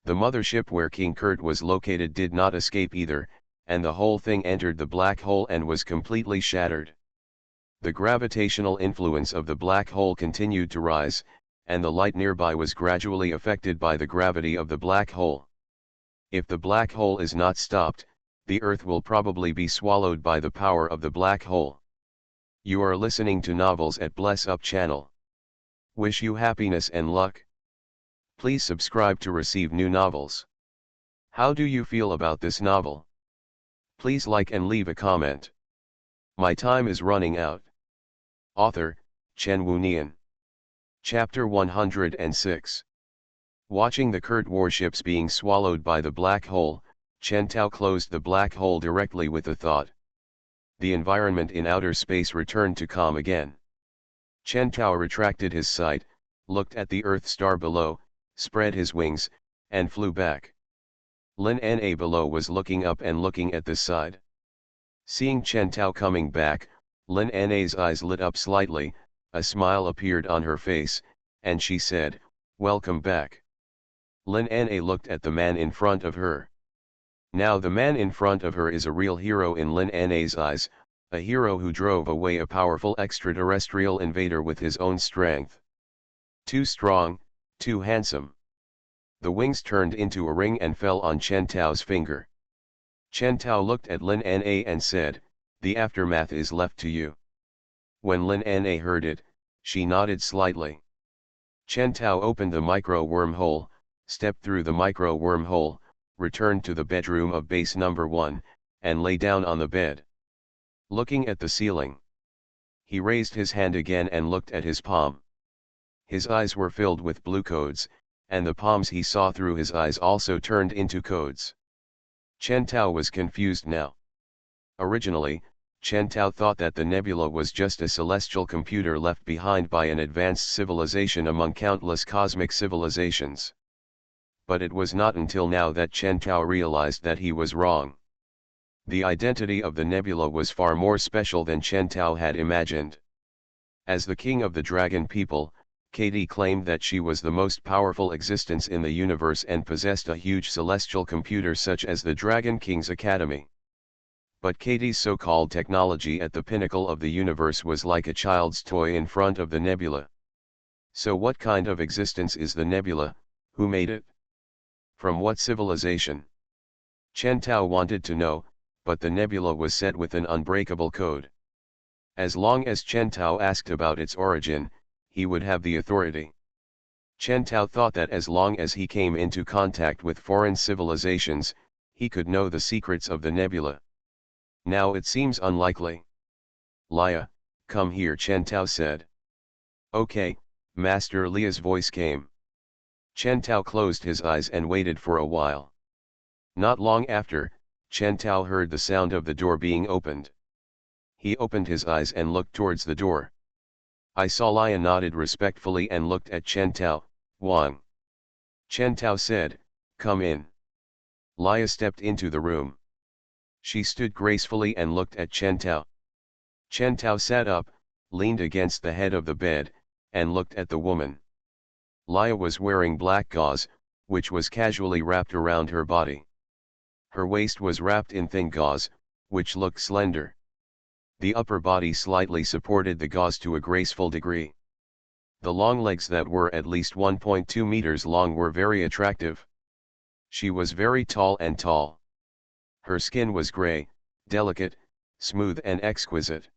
The mothership where King Kurt was located did not escape either, and the whole thing entered the black hole and was completely shattered. The gravitational influence of the black hole continued to rise, and the light nearby was gradually affected by the gravity of the black hole. If the black hole is not stopped, the Earth will probably be swallowed by the power of the black hole. You are listening to Novels at Bless Up channel. Wish you happiness and luck. Please subscribe to receive new novels. How do you feel about this novel? Please like and leave a comment. My time is running out. Author, Chen Wunian. Chapter 106. Watching the Kurt warships being swallowed by the black hole, Chen Tao closed the black hole directly with a thought. The environment in outer space returned to calm again. Chen Tao retracted his sight, looked at the Earth star below, spread his wings, and flew back. Lin Na below was looking up and looking at this side. Seeing Chen Tao coming back, Lin Na's eyes lit up slightly, a smile appeared on her face, and she said, "Welcome back." Lin Na looked at the man in front of her. Now the man in front of her is a real hero in Lin Na's eyes, a hero who drove away a powerful extraterrestrial invader with his own strength. Too strong, too handsome. The wings turned into a ring and fell on Chen Tao's finger. Chen Tao looked at Lin Na and said, "The aftermath is left to you." When Lin Na heard it, she nodded slightly. Chen Tao opened the micro wormhole, stepped through the micro wormhole, returned to the bedroom of base number 1, and lay down on the bed. Looking at the ceiling, he raised his hand again and looked at his palm. His eyes were filled with blue codes, and the palms he saw through his eyes also turned into codes. Chen Tao was confused now. Originally, Chen Tao thought that the nebula was just a celestial computer left behind by an advanced civilization among countless cosmic civilizations. But it was not until now that Chen Tao realized that he was wrong. The identity of the nebula was far more special than Chen Tao had imagined. As the king of the dragon people, Katie claimed that she was the most powerful existence in the universe and possessed a huge celestial computer such as the Dragon King's Academy. But Katie's so-called technology at the pinnacle of the universe was like a child's toy in front of the nebula. So what kind of existence is the nebula? Who made it? From what civilization? Chen Tao wanted to know, but the nebula was set with an unbreakable code. As long as Chen Tao asked about its origin, he would have the authority. Chen Tao thought that as long as he came into contact with foreign civilizations, he could know the secrets of the nebula. Now it seems unlikely. "Lia, come here," Chen Tao said. "Okay, Master." Lia's voice came. Chen Tao closed his eyes and waited for a while. Not long after, Chen Tao heard the sound of the door being opened. He opened his eyes and looked towards the door. I saw Lia nodded respectfully and looked at Chen Tao. "Wang." Chen Tao said, "Come in." Lia stepped into the room. She stood gracefully and looked at Chen Tao. Chen Tao sat up, leaned against the head of the bed, and looked at the woman. Lia was wearing black gauze, which was casually wrapped around her body. Her waist was wrapped in thin gauze, which looked slender. The upper body slightly supported the gauze to a graceful degree. The long legs that were at least 1.2 meters long were very attractive. She was very tall and tall. Her skin was gray, delicate, smooth and exquisite.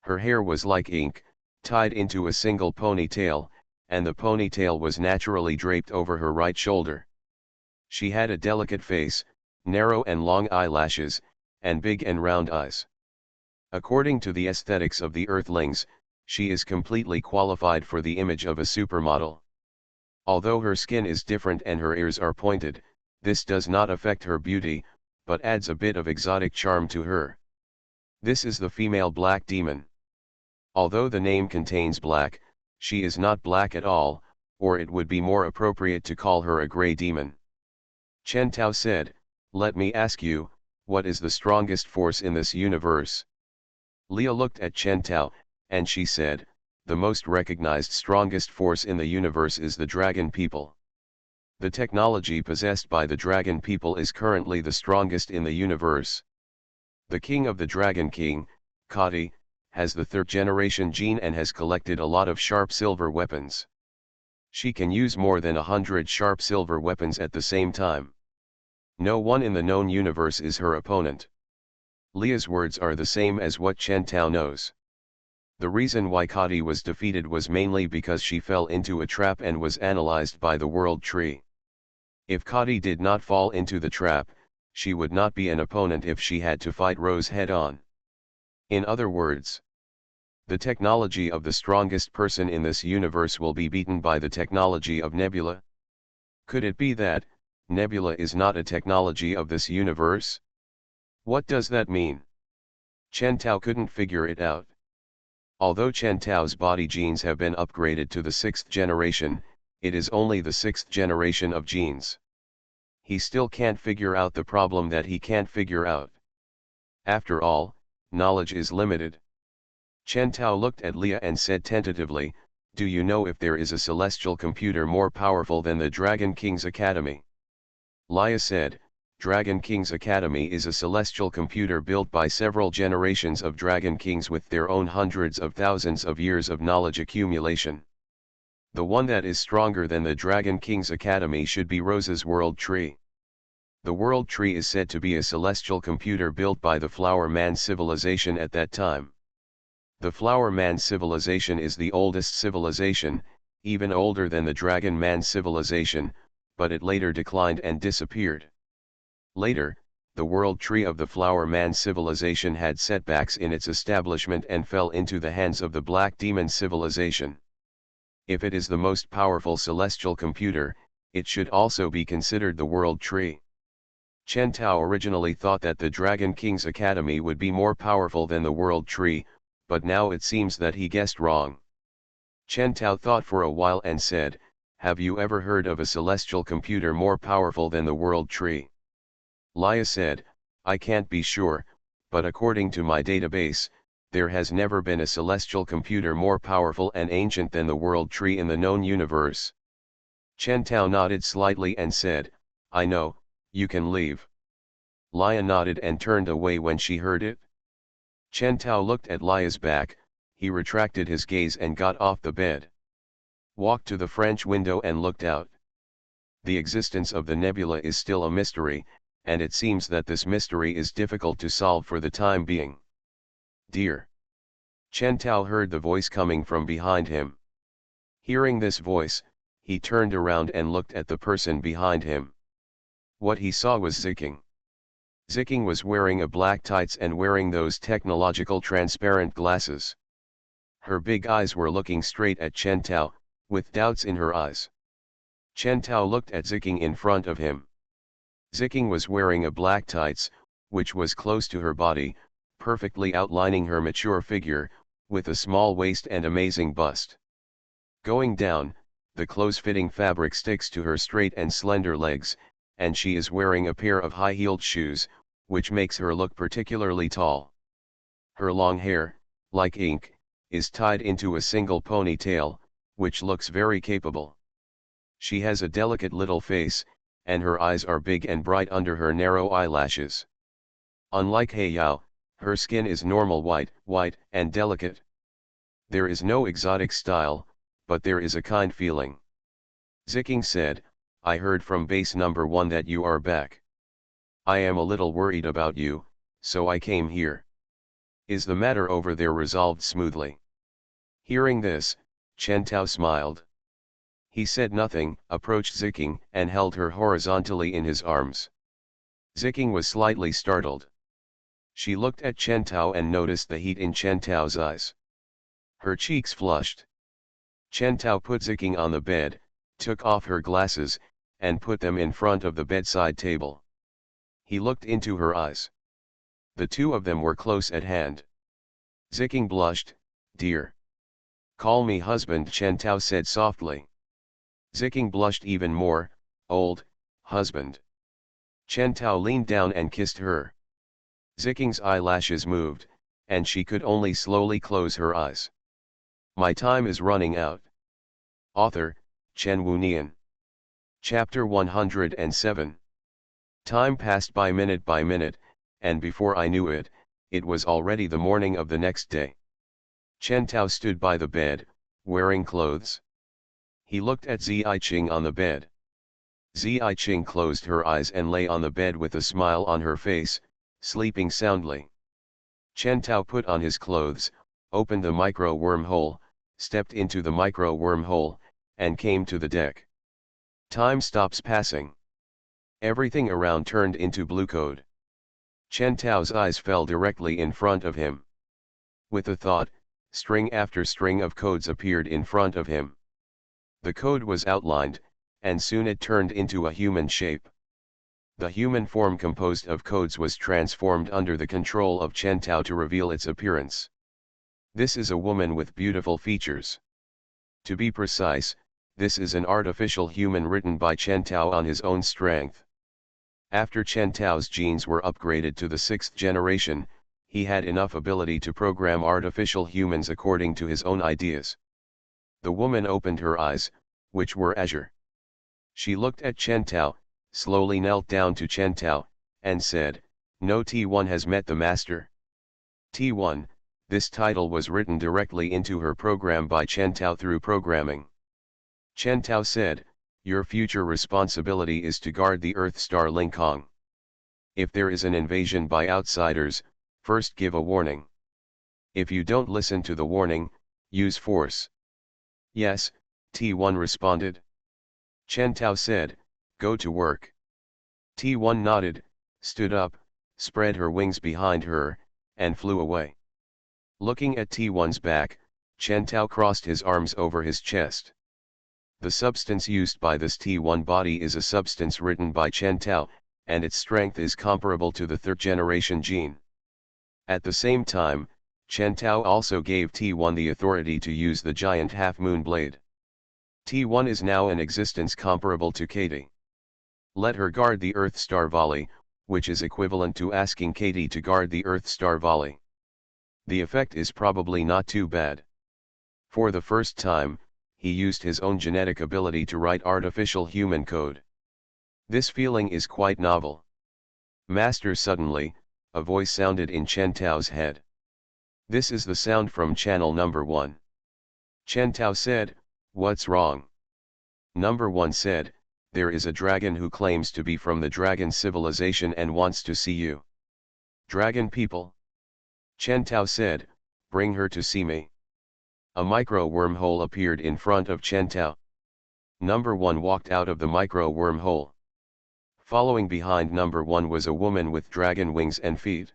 Her hair was like ink, tied into a single ponytail, and the ponytail was naturally draped over her right shoulder. She had a delicate face, narrow and long eyelashes, and big and round eyes. According to the aesthetics of the Earthlings, she is completely qualified for the image of a supermodel. Although her skin is different and her ears are pointed, this does not affect her beauty, but adds a bit of exotic charm to her. This is the female black demon. Although the name contains black, she is not black at all, or it would be more appropriate to call her a gray demon. Chen Tao said, "Let me ask you, what is the strongest force in this universe?" Lia looked at Chen Tao, and she said, "The most recognized strongest force in the universe is the dragon people. The technology possessed by the dragon people is currently the strongest in the universe. The king of the Dragon King, Kati, has the third generation gene and has collected a lot of sharp silver weapons. She can use more than 100 sharp silver weapons at the same time. No one in the known universe is her opponent." Lia's words are the same as what Chen Tao knows. The reason why Kati was defeated was mainly because she fell into a trap and was analyzed by the World Tree. If Kati did not fall into the trap, she would not be an opponent if she had to fight Rose head-on. In other words, the technology of the strongest person in this universe will be beaten by the technology of Nebula. Could it be that Nebula is not a technology of this universe? What does that mean? Chen Tao couldn't figure it out. Although Chen Tao's body genes have been upgraded to the 6th generation, it is only the 6th generation of genes. He still can't figure out the problem that he can't figure out. After all, knowledge is limited. Chen Tao looked at Lia and said tentatively, "Do you know if there is a celestial computer more powerful than the Dragon King's Academy?" Lia said, "Dragon King's Academy is a celestial computer built by several generations of Dragon Kings with their own hundreds of thousands of years of knowledge accumulation. The one that is stronger than the Dragon King's Academy should be Rose's World Tree." The World Tree is said to be a celestial computer built by the Flower Man civilization at that time. The Flower Man civilization is the oldest civilization, even older than the Dragon Man civilization, but it later declined and disappeared. Later, the World Tree of the Flower Man civilization had setbacks in its establishment and fell into the hands of the Black Demon civilization. If it is the most powerful celestial computer, it should also be considered the World Tree. Chen Tao originally thought that the Dragon King's Academy would be more powerful than the World Tree, but now it seems that he guessed wrong. Chen Tao thought for a while and said, "Have you ever heard of a celestial computer more powerful than the World Tree?" Laya said, "I can't be sure, but according to my database, there has never been a celestial computer more powerful and ancient than the World Tree in the known universe." Chen Tao nodded slightly and said, "I know, you can leave." Laya nodded and turned away when she heard it. Chen Tao looked at Laya's back, he retracted his gaze and got off the bed. Walked to the French window and looked out. The existence of the nebula is still a mystery, and it seems that this mystery is difficult to solve for the time being. "Dear." Chen Tao heard the voice coming from behind him. Hearing this voice, he turned around and looked at the person behind him. What he saw was Ziking. Ziking was wearing a black tights and wearing those technological transparent glasses. Her big eyes were looking straight at Chen Tao, with doubts in her eyes. Chen Tao looked at Ziking in front of him. Ziking was wearing a black tights, which was close to her body, perfectly outlining her mature figure, with a small waist and amazing bust. Going down, the close-fitting fabric sticks to her straight and slender legs, and she is wearing a pair of high-heeled shoes, which makes her look particularly tall. Her long hair, like ink, is tied into a single ponytail, which looks very capable. She has a delicate little face, and her eyes are big and bright under her narrow eyelashes. Unlike He Yao, her skin is normal white, and delicate. There is no exotic style, but there is a kind feeling. Ziking said, "I heard from base number 1 that you are back. I am a little worried about you, so I came here. Is the matter over there resolved smoothly?" Hearing this, Chen Tao smiled. He said nothing, approached Ziking, and held her horizontally in his arms. Ziking was slightly startled. She looked at Chen Tao and noticed the heat in Chen Tao's eyes. Her cheeks flushed. Chen Tao put Ziking on the bed, took off her glasses, and put them in front of the bedside table. He looked into her eyes. The two of them were close at hand. Ziking blushed. "Dear." "Call me husband," Chen Tao said softly. Ziking blushed even more. "Old husband." Chen Tao leaned down and kissed her. Ziking's eyelashes moved, and she could only slowly close her eyes. My time is running out. Author, Chen Wunian. Chapter 107. Time passed by minute, and before I knew it, it was already the morning of the next day. Chen Tao stood by the bed, wearing clothes. He looked at Ziching on the bed. Ziching closed her eyes and lay on the bed with a smile on her face, sleeping soundly. Chen Tao put on his clothes, opened the micro wormhole, stepped into the micro wormhole, and came to the deck. Time stops passing. Everything around turned into blue code. Chen Tao's eyes fell directly in front of him. With a thought, string after string of codes appeared in front of him. The code was outlined, and soon it turned into a human shape. The human form composed of codes was transformed under the control of Chen Tao to reveal its appearance. This is a woman with beautiful features. To be precise, this is an artificial human written by Chen Tao on his own strength. After Chen Tao's genes were upgraded to the 6th generation, he had enough ability to program artificial humans according to his own ideas. The woman opened her eyes, which were azure. She looked at Chen Tao, slowly knelt down to Chen Tao, and said, "No, T1 has met the master." T1, this title was written directly into her program by Chen Tao through programming. Chen Tao said, "Your future responsibility is to guard the Earth star Ling Kong. If there is an invasion by outsiders, first give a warning. If you don't listen to the warning, use force. Yes, T1 responded. Chen Tao said, go to work. T1 nodded, stood up, spread her wings behind her, and flew away. Looking at T1's back, Chen Tao crossed his arms over his chest. The substance used by this T1 body is a substance written by Chen Tao, and its strength is comparable to the third-generation gene. At the same time, Chen Tao also gave T1 the authority to use the giant half-moon blade. T1 is now in existence comparable to Katie. Let her guard the Earth Star Volley, which is equivalent to asking Katie to guard the Earth Star Volley. The effect is probably not too bad. For the first time, he used his own genetic ability to write artificial human code. This feeling is quite novel. Master, suddenly, a voice sounded in Chen Tao's head. This is the sound from channel number 1. Chen Tao said, what's wrong? Number 1 said, there is a dragon who claims to be from the dragon civilization and wants to see you. Dragon people? Chen Tao said, bring her to see me. A micro wormhole appeared in front of Chen Tao. Number 1 walked out of the micro wormhole. Following behind number 1 was a woman with dragon wings and feet.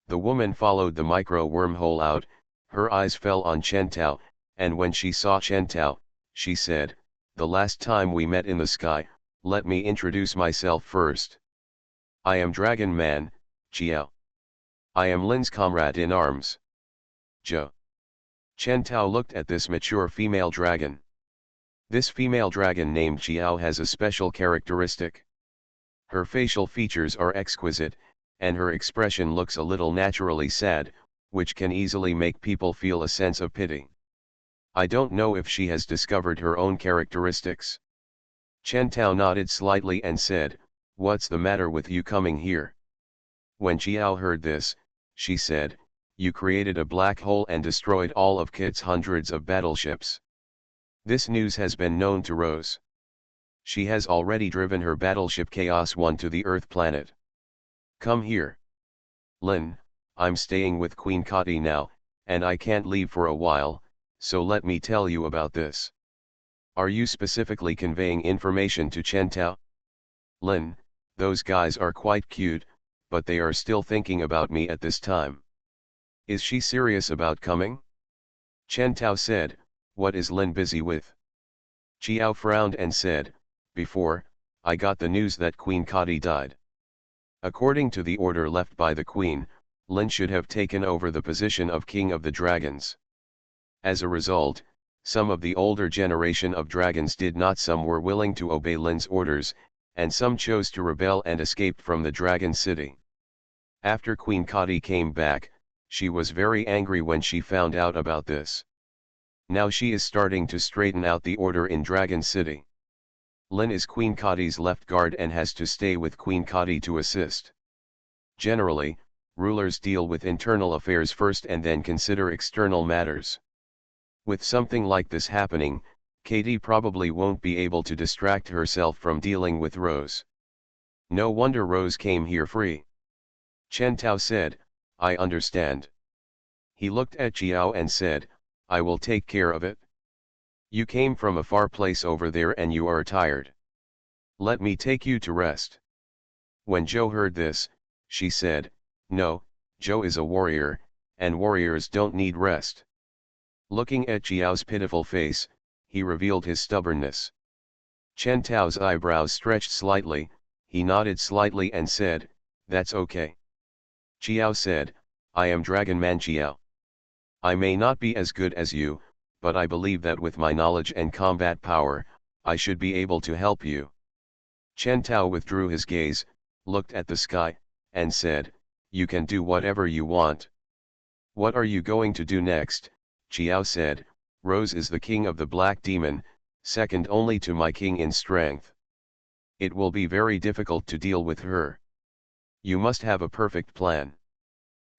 The woman followed the micro wormhole out, her eyes fell on Chen Tao, and when she saw Chen Tao, she said, the last time we met in the sky, let me introduce myself first. I am Dragon Man, Chiao. I am Lin's comrade in arms. Zhou. Chen Tao looked at this mature female dragon. This female dragon named Chiao has a special characteristic. Her facial features are exquisite, and her expression looks a little naturally sad, which can easily make people feel a sense of pity. I don't know if she has discovered her own characteristics. Chen Tao nodded slightly and said, what's the matter with you coming here? When Chiao heard this, she said, you created a black hole and destroyed all of Kit's hundreds of battleships. This news has been known to Rose. She has already driven her battleship Chaos 1 to the Earth planet. Come here. Lin, I'm staying with Queen Kati now, and I can't leave for a while, so let me tell you about this. Are you specifically conveying information to Chen Tao? Lin, those guys are quite cute, but they are still thinking about me at this time. Is she serious about coming? Chen Tao said, what is Lin busy with? Chiao frowned and said, before, I got the news that Queen Kati died. According to the order left by the Queen, Lin should have taken over the position of King of the Dragons. As a result, some of the older generation of dragons did not, some were willing to obey Lin's orders, and some chose to rebel and escaped from the Dragon City. After Queen Kati came back, she was very angry when she found out about this. Now she is starting to straighten out the order in Dragon City. Lin is Queen Kati's left guard and has to stay with Queen Kati to assist. Generally, rulers deal with internal affairs first and then consider external matters. With something like this happening, Katie probably won't be able to distract herself from dealing with Rose. No wonder Rose came here free. Chen Tao said, I understand. He looked at Chiao and said, I will take care of it. You came from a far place over there and you are tired. Let me take you to rest. When Zhou heard this, she said, no, Zhou is a warrior, and warriors don't need rest. Looking at Chiao's pitiful face, he revealed his stubbornness. Chen Tao's eyebrows stretched slightly, he nodded slightly and said, that's okay. Chiao said, I am Dragon Man Chiao. I may not be as good as you, but I believe that with my knowledge and combat power, I should be able to help you. Chen Tao withdrew his gaze, looked at the sky, and said, you can do whatever you want. What are you going to do next? Chiao said, Rose is the king of the Black Demon, second only to my king in strength. It will be very difficult to deal with her. You must have a perfect plan.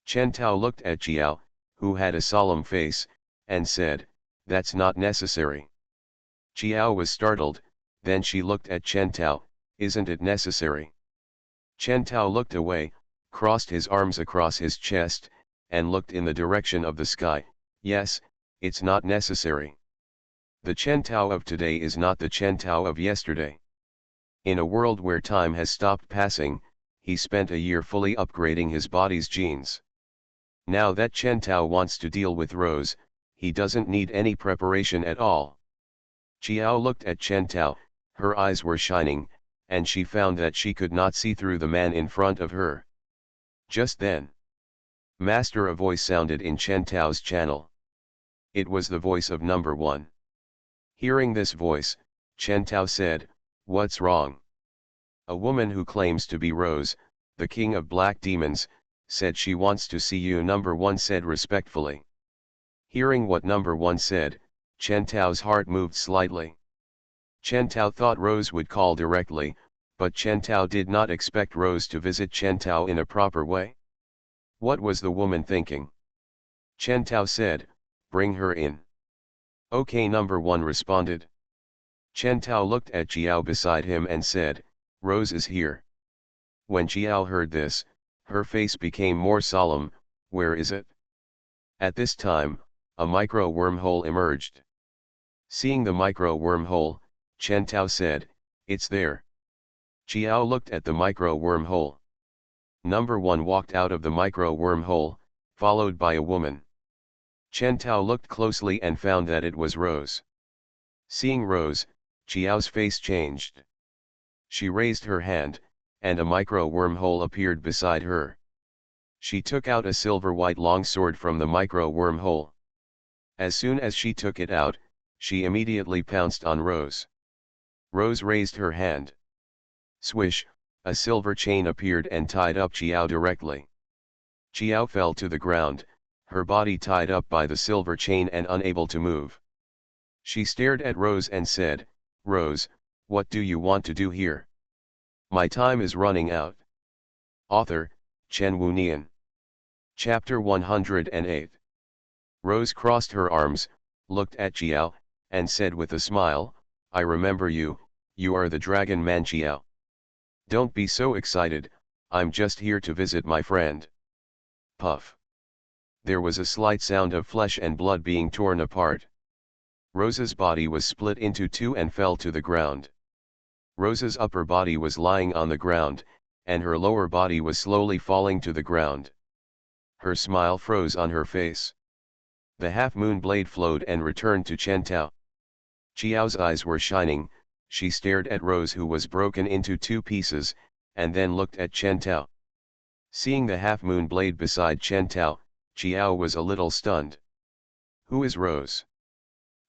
Chen Tao looked at Chiao, who had a solemn face, and said, that's not necessary. Chiao was startled, then she looked at Chen Tao, isn't it necessary? Chen Tao looked away, crossed his arms across his chest, and looked in the direction of the sky. Yes, it's not necessary. The Chen Tao of today is not the Chen Tao of yesterday. In a world where time has stopped passing, he spent a year fully upgrading his body's genes. Now that Chen Tao wants to deal with Rose, he doesn't need any preparation at all. Chiao looked at Chen Tao, her eyes were shining, and she found that she could not see through the man in front of her. Just then, Master, a voice sounded in Chen Tao's channel. It was the voice of number 1. Hearing this voice, Chen Tao said, "What's wrong?" A woman who claims to be Rose, the king of black demons, said she wants to see you, number 1 said respectfully. Hearing what number 1 said, Chen Tao's heart moved slightly. Chen Tao thought Rose would call directly, but Chen Tao did not expect Rose to visit Chen Tao in a proper way. What was the woman thinking? Chen Tao said, "Bring her in." Okay, number 1 responded. Chen Tao looked at Jiao beside him and said, "Rose is here." When Jiao heard this, her face became more solemn. "Where is it?" At this time, a micro wormhole emerged. Seeing the micro wormhole, Chen Tao said, "It's there." Jiao looked at the micro wormhole. Number 1 walked out of the micro wormhole, followed by a woman. Chen Tao looked closely and found that it was Rose. Seeing Rose, Jiao's face changed. She raised her hand, and a micro wormhole appeared beside her. She took out a silver white longsword from the micro wormhole. As soon as she took it out, she immediately pounced on Rose. Rose raised her hand. Swish, a silver chain appeared and tied up Jiao directly. Jiao fell to the ground, her body tied up by the silver chain and unable to move. She stared at Rose and said, "Rose, what do you want to do here? My time is running out." Author, Chen Wunian. Chapter 108. Rose crossed her arms, looked at Jiao, and said with a smile, "I remember you, you are the dragon man Jiao. Don't be so excited, I'm just here to visit my friend." Puff. There was a slight sound of flesh and blood being torn apart. Rose's body was split into 2 and fell to the ground. Rose's upper body was lying on the ground, and her lower body was slowly falling to the ground. Her smile froze on her face. The half-moon blade flowed and returned to Chen Tao. Chiao's eyes were shining, she stared at Rose, who was broken into 2 pieces, and then looked at Chen Tao. Seeing the half-moon blade beside Chen Tao, Chiao was a little stunned. "Who is Rose?"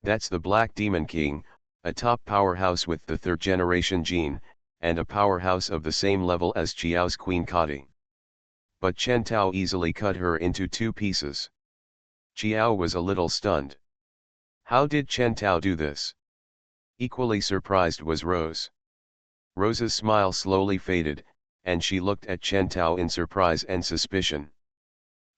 "That's the Black Demon King, a top powerhouse with the 3rd generation gene, and a powerhouse of the same level as Chiao's Queen Kati." But Chen Tao easily cut her into 2 pieces. Chiao was a little stunned. How did Chen Tao do this? Equally surprised was Rose. Rose's smile slowly faded, and she looked at Chen Tao in surprise and suspicion.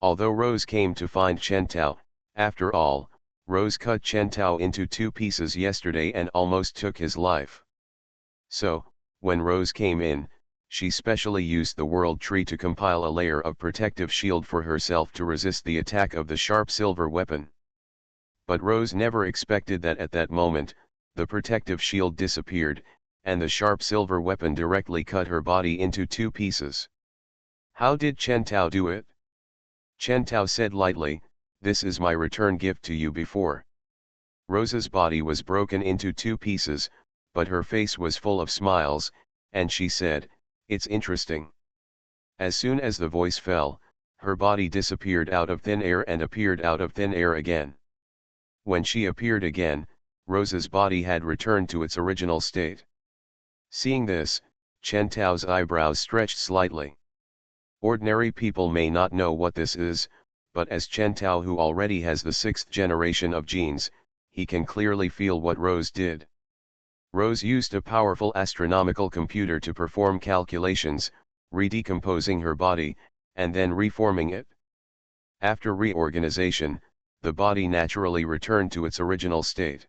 Although Rose came to find Chen Tao, after all, Rose cut Chen Tao into 2 pieces yesterday and almost took his life. So, when Rose came in, she specially used the world tree to compile a layer of protective shield for herself to resist the attack of the sharp silver weapon. But Rose never expected that at that moment, the protective shield disappeared, and the sharp silver weapon directly cut her body into 2 pieces. How did Chen Tao do it? Chen Tao said lightly, "This is my return gift to you before." Rose's body was broken into 2 pieces, but her face was full of smiles, and she said, "It's interesting." As soon as the voice fell, her body disappeared out of thin air and appeared out of thin air again. When she appeared again, Rose's body had returned to its original state. Seeing this, Chen Tao's eyebrows stretched slightly. Ordinary people may not know what this is, but as Chen Tao, who already has the 6th generation of genes, he can clearly feel what Rose did. Rose used a powerful astronomical computer to perform calculations, redecomposing her body, and then reforming it. After reorganization, the body naturally returned to its original state.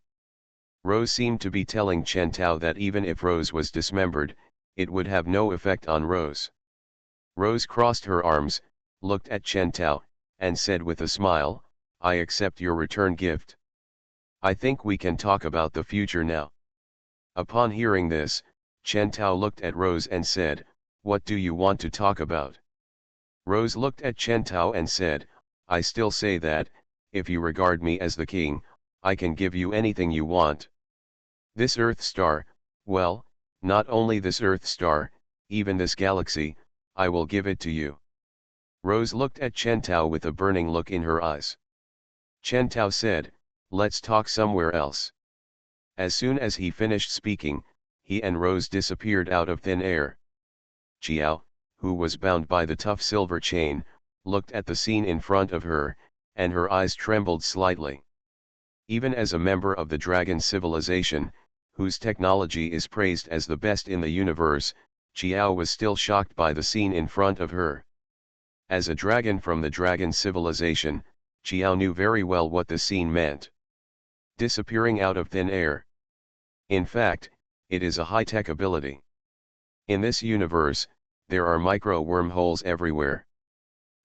Rose seemed to be telling Chen Tao that even if Rose was dismembered, it would have no effect on Rose. Rose crossed her arms, looked at Chen Tao, and said with a smile, I accept your return gift. I think we can talk about the future now. Upon hearing this, Chen Tao looked at Rose and said, what do you want to talk about? Rose looked at Chen Tao and said, I still say that, if you regard me as the king, I can give you anything you want. This Earth star, well, not only this Earth star, even this galaxy, I will give it to you. Rose looked at Chen Tao with a burning look in her eyes. Chen Tao said, let's talk somewhere else. As soon as he finished speaking, he and Rose disappeared out of thin air. Qiao, who was bound by the tough silver chain, looked at the scene in front of her, and her eyes trembled slightly. Even as a member of the dragon civilization, whose technology is praised as the best in the universe, Qiao was still shocked by the scene in front of her. As a dragon from the dragon civilization, Qiao knew very well what the scene meant. Disappearing out of thin air. In fact, it is a high-tech ability. In this universe, there are micro-wormholes everywhere.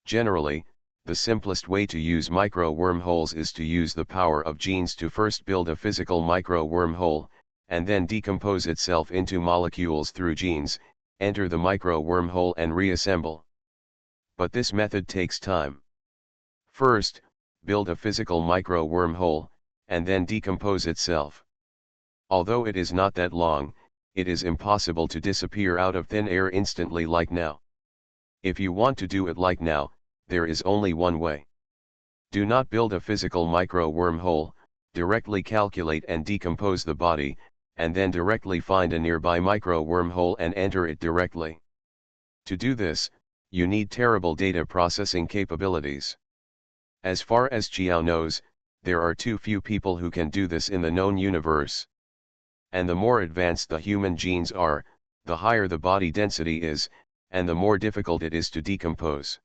Generally, the simplest way to use micro-wormholes is to use the power of genes to first build a physical micro-wormhole, and then decompose itself into molecules through genes, enter the micro-wormhole and reassemble. But this method takes time. First, build a physical micro-wormhole, and then decompose itself. Although it is not that long, it is impossible to disappear out of thin air instantly like now. If you want to do it like now, there is only one way. Do not build a physical micro-wormhole, directly calculate and decompose the body, and then directly find a nearby micro-wormhole and enter it directly. To do this, you need terrible data processing capabilities. As far as Qiao knows, there are too few people who can do this in the known universe. And the more advanced the human genes are, the higher the body density is, and the more difficult it is to decompose.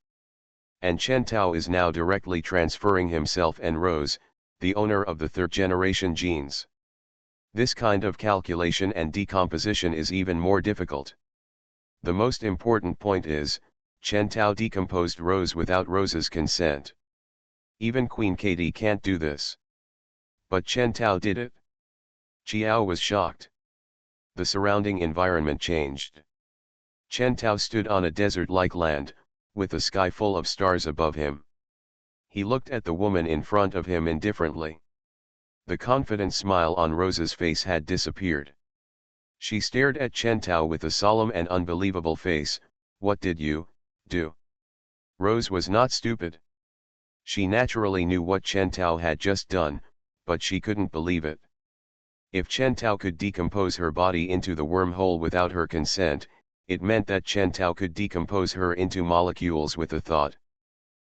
And Chen Tao is now directly transferring himself and Rose, the owner of the third-generation genes. This kind of calculation and decomposition is even more difficult. The most important point is, Chen Tao decomposed Rose without Rose's consent. Even Queen Katie can't do this. But Chen Tao did it. Qiao was shocked. The surrounding environment changed. Chen Tao stood on a desert-like land, with a sky full of stars above him. He looked at the woman in front of him indifferently. The confident smile on Rose's face had disappeared. She stared at Chen Tao with a solemn and unbelievable face. What did you do? Rose was not stupid. She naturally knew what Chen Tao had just done, but she couldn't believe it. If Chen Tao could decompose her body into the wormhole without her consent, it meant that Chen Tao could decompose her into molecules with a thought.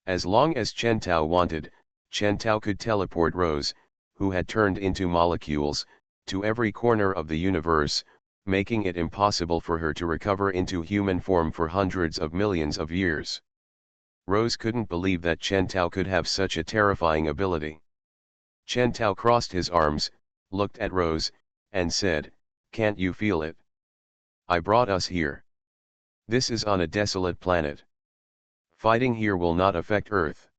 As long as Chen Tao wanted, Chen Tao could teleport Rose, who had turned into molecules, to every corner of the universe, making it impossible for her to recover into human form for hundreds of millions of years. Rose couldn't believe that Chen Tao could have such a terrifying ability. Chen Tao crossed his arms, looked at Rose, and said, "Can't you feel it? I brought us here. This is on a desolate planet. Fighting here will not affect Earth."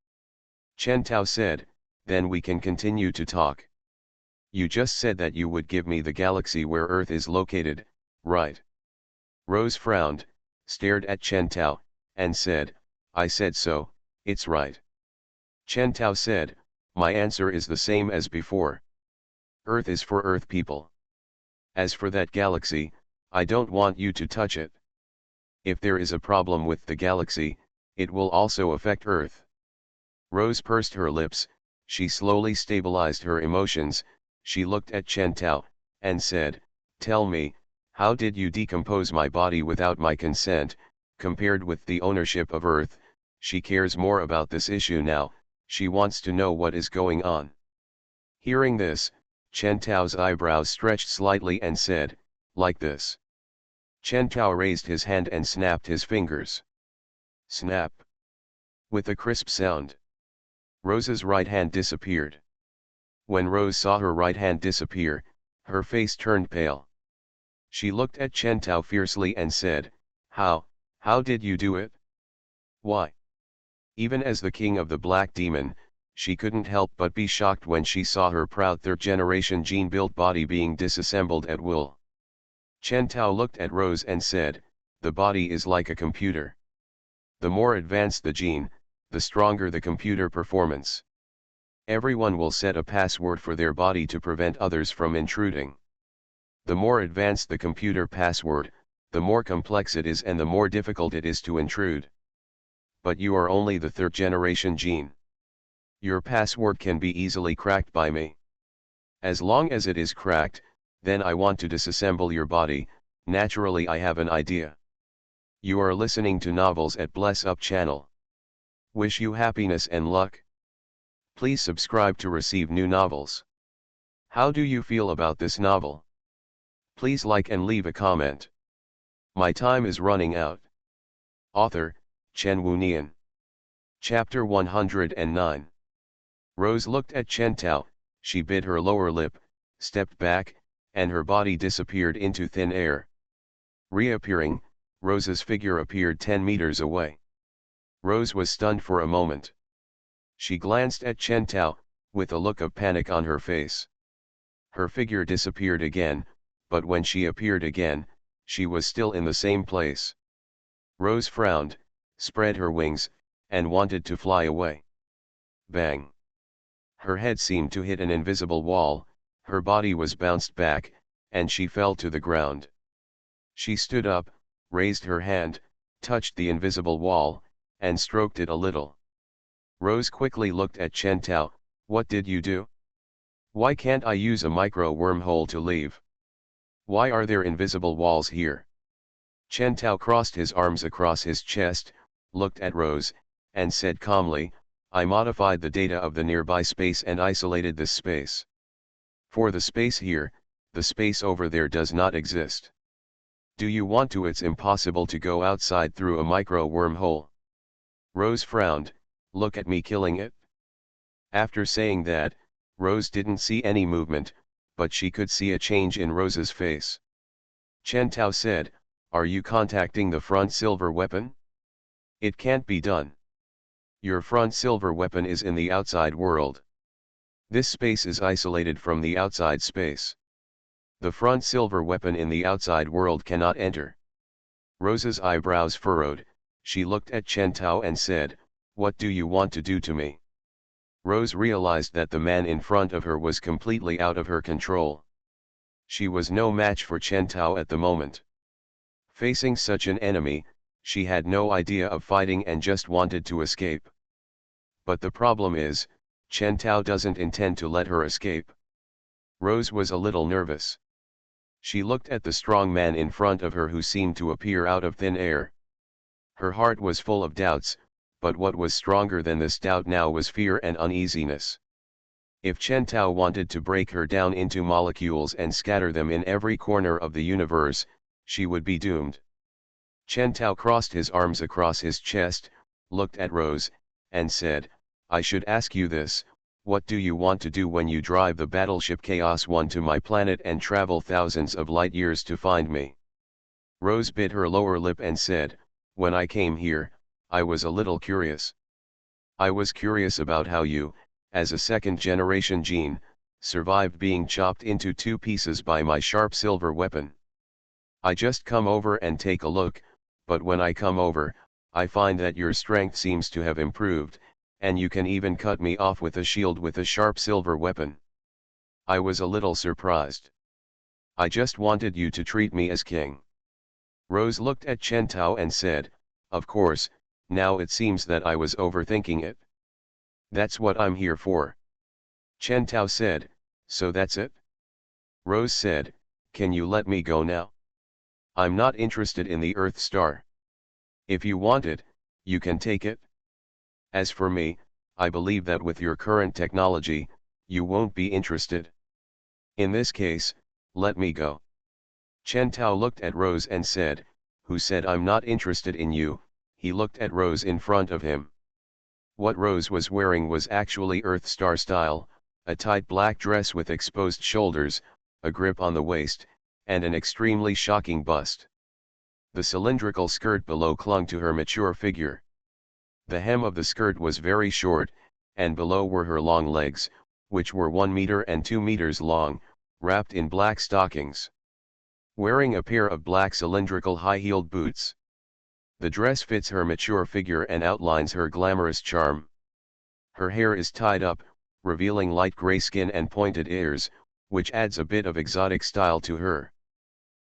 Chen Tao said, "Then we can continue to talk. You just said that you would give me the galaxy where Earth is located, right?" Rose frowned, stared at Chen Tao, and said, "I said so, it's right." Chen Tao said, "My answer is the same as before. Earth is for Earth people. As for that galaxy, I don't want you to touch it. If there is a problem with the galaxy, it will also affect Earth." Rose pursed her lips, she slowly stabilized her emotions, she looked at Chen Tao, and said, "Tell me, how did you decompose my body without my consent? Compared with the ownership of Earth, she cares more about this issue now, she wants to know what is going on." Hearing this, Chen Tao's eyebrows stretched slightly and said, "Like this." Chen Tao raised his hand and snapped his fingers. Snap! With a crisp sound, Rose's right hand disappeared. When Rose saw her right hand disappear, her face turned pale. She looked at Chen Tao fiercely and said, How did you do it?" Why? Even as the king of the Black Demon, she couldn't help but be shocked when she saw her proud third-generation gene-built body being disassembled at will. Chen Tao looked at Rose and said, "The body is like a computer. The more advanced the gene, the stronger the computer performance. Everyone will set a password for their body to prevent others from intruding. The more advanced the computer password, the more complex it is and the more difficult it is to intrude. But you are only the third-generation gene. Your password can be easily cracked by me. As long as it is cracked, then I want to disassemble your body. Naturally I have an idea." You are listening to Novels at Bless Up channel. Wish you happiness and luck. Please subscribe to receive new novels. How do you feel about this novel? Please like and leave a comment. My time is running out. Author, Chen Wunian. Chapter 109. Rose looked at Chen Tao, she bit her lower lip, stepped back, and her body disappeared into thin air. Reappearing, Rose's figure appeared 10 meters away. Rose was stunned for a moment. She glanced at Chen Tao, with a look of panic on her face. Her figure disappeared again, but when she appeared again, she was still in the same place. Rose frowned, spread her wings, and wanted to fly away. Bang! Her head seemed to hit an invisible wall, her body was bounced back, and she fell to the ground. She stood up, raised her hand, touched the invisible wall, and stroked it a little. Rose quickly looked at Chen Tao. "What did you do? Why can't I use a micro wormhole to leave? Why are there invisible walls here?" Chen Tao crossed his arms across his chest, looked at Rose, and said calmly, "I modified the data of the nearby space and isolated this space. For the space here, the space over there does not exist. Do you want to? It's impossible to go outside through a micro wormhole." Rose frowned. "Look at me killing it." After saying that, Rose didn't see any movement, but she could see a change in Rose's face. Chen Tao said, "Are you contacting the front silver weapon? It can't be done. Your front silver weapon is in the outside world. This space is isolated from the outside space. The front silver weapon in the outside world cannot enter." Rose's eyebrows furrowed, she looked at Chen Tao and said, "What do you want to do to me?" Rose realized that the man in front of her was completely out of her control. She was no match for Chen Tao at the moment. Facing such an enemy, she had no idea of fighting and just wanted to escape. But the problem is, Chen Tao doesn't intend to let her escape. Rose was a little nervous. She looked at the strong man in front of her who seemed to appear out of thin air. Her heart was full of doubts, but what was stronger than this doubt now was fear and uneasiness. If Chen Tao wanted to break her down into molecules and scatter them in every corner of the universe, she would be doomed. Chen Tao crossed his arms across his chest, looked at Rose, and said, "I should ask you this, what do you want to do when you drive the battleship Chaos One to my planet and travel thousands of light years to find me?" Rose bit her lower lip and said, "When I came here, I was a little curious. I was curious about how you, as a second-generation gene, survived being chopped into 2 pieces by my sharp silver weapon. I just come over and take a look, but when I come over, I find that your strength seems to have improved, and you can even cut me off with a shield with a sharp silver weapon. I was a little surprised. I just wanted you to treat me as king." Rose looked at Chen Tao and said, "Of course, now it seems that I was overthinking it. That's what I'm here for." Chen Tao said, "So that's it?" Rose said, "Can you let me go now? I'm not interested in the Earth Star. If you want it, you can take it. As for me, I believe that with your current technology, you won't be interested. In this case, let me go." Chen Tao looked at Rose and said, "Who said I'm not interested in you?" He looked at Rose in front of him. What Rose was wearing was actually Earth Star style, a tight black dress with exposed shoulders, a grip on the waist, and an extremely shocking bust. The cylindrical skirt below clung to her mature figure. The hem of the skirt was very short, and below were her long legs, which were 1 meter and 2 meters long, wrapped in black stockings. Wearing a pair of black cylindrical high-heeled boots. The dress fits her mature figure and outlines her glamorous charm. Her hair is tied up, revealing light gray skin and pointed ears, which adds a bit of exotic style to her.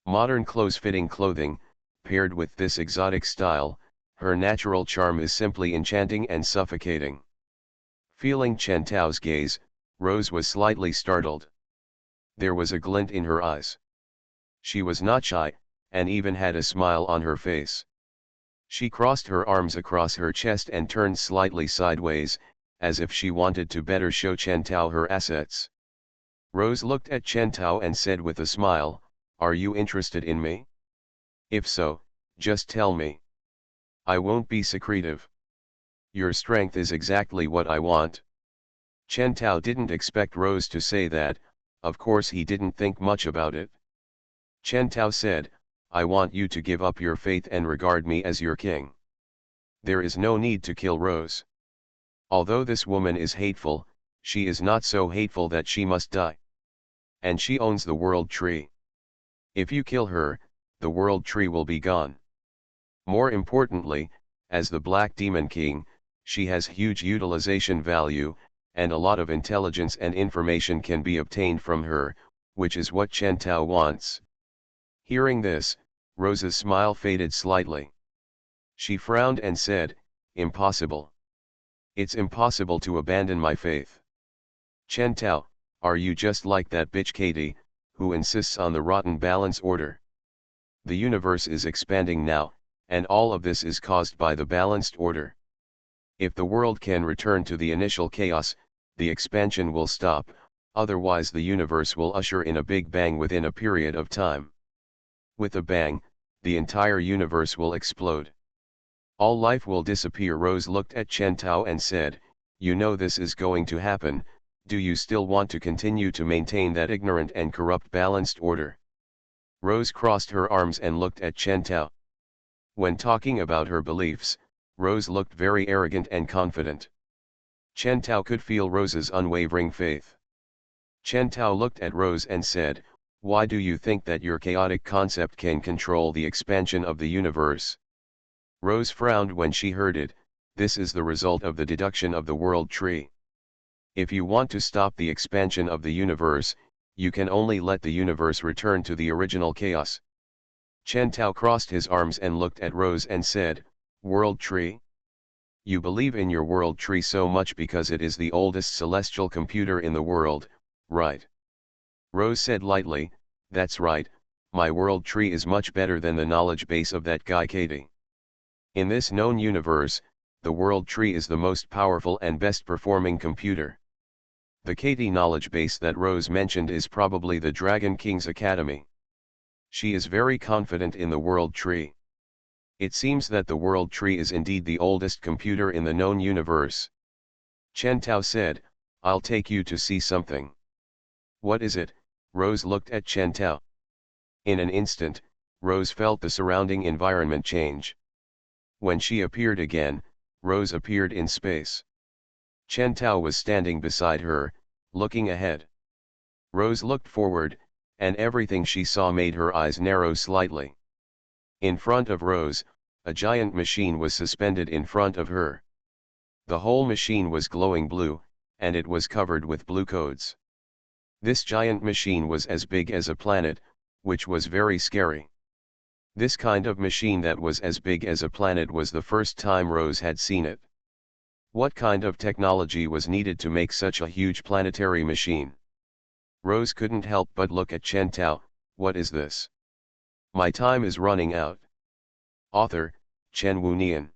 Modern clothes-fitting clothing, paired with this exotic style, her natural charm is simply enchanting and suffocating. Feeling Chen Tao's gaze, Rose was slightly startled. There was a glint in her eyes. She was not shy, and even had a smile on her face. She crossed her arms across her chest and turned slightly sideways, as if she wanted to better show Chen Tao her assets. Rose looked at Chen Tao and said with a smile, "Are you interested in me? If so, just tell me. I won't be secretive. Your strength is exactly what I want." Chen Tao didn't expect Rose to say that, of course he didn't think much about it. Chen Tao said, "I want you to give up your faith and regard me as your king. There is no need to kill Rose. Although this woman is hateful, she is not so hateful that she must die. And she owns the world tree. If you kill her, the world tree will be gone. More importantly, as the Black Demon King, she has huge utilization value, and a lot of intelligence and information can be obtained from her, which is what Chen Tao wants." Hearing this, Rose's smile faded slightly. She frowned and said, "Impossible. It's impossible to abandon my faith. Chen Tao, are you just like that bitch Katie, who insists on the rotten balance order? The universe is expanding now, and all of this is caused by the balanced order. If the world can return to the initial chaos, the expansion will stop, otherwise the universe will usher in a big bang within a period of time. With a bang, the entire universe will explode. All life will disappear." Rose looked at Chen Tao and said, "You know this is going to happen, do you still want to continue to maintain that ignorant and corrupt balanced order?" Rose crossed her arms and looked at Chen Tao. When talking about her beliefs, Rose looked very arrogant and confident. Chen Tao could feel Rose's unwavering faith. Chen Tao looked at Rose and said, "Why do you think that your chaotic concept can control the expansion of the universe?" Rose frowned when she heard it. "This is the result of the deduction of the world tree. If you want to stop the expansion of the universe, you can only let the universe return to the original chaos." Chen Tao crossed his arms and looked at Rose and said, "World tree? You believe in your world tree so much because it is the oldest celestial computer in the world, right?" Rose said lightly, "That's right, my world tree is much better than the knowledge base of that guy Katie. In this known universe, the world tree is the most powerful and best performing computer. The Katie knowledge base that Rose mentioned is probably the Dragon King's Academy. She is very confident in the world tree. It seems that the world tree is indeed the oldest computer in the known universe." Chen Tao said, "I'll take you to see something." "What is it?" Rose looked at Chen Tao. In an instant, Rose felt the surrounding environment change. When she appeared again, Rose appeared in space. Chen Tao was standing beside her, looking ahead. Rose looked forward, and everything she saw made her eyes narrow slightly. In front of Rose, a giant machine was suspended in front of her. The whole machine was glowing blue, and it was covered with blue codes. This giant machine was as big as a planet, which was very scary. This kind of machine that was as big as a planet was the first time Rose had seen it. What kind of technology was needed to make such a huge planetary machine? Rose couldn't help but look at Chen Tao. "What is this? My time is running out." Author, Chen Wunian.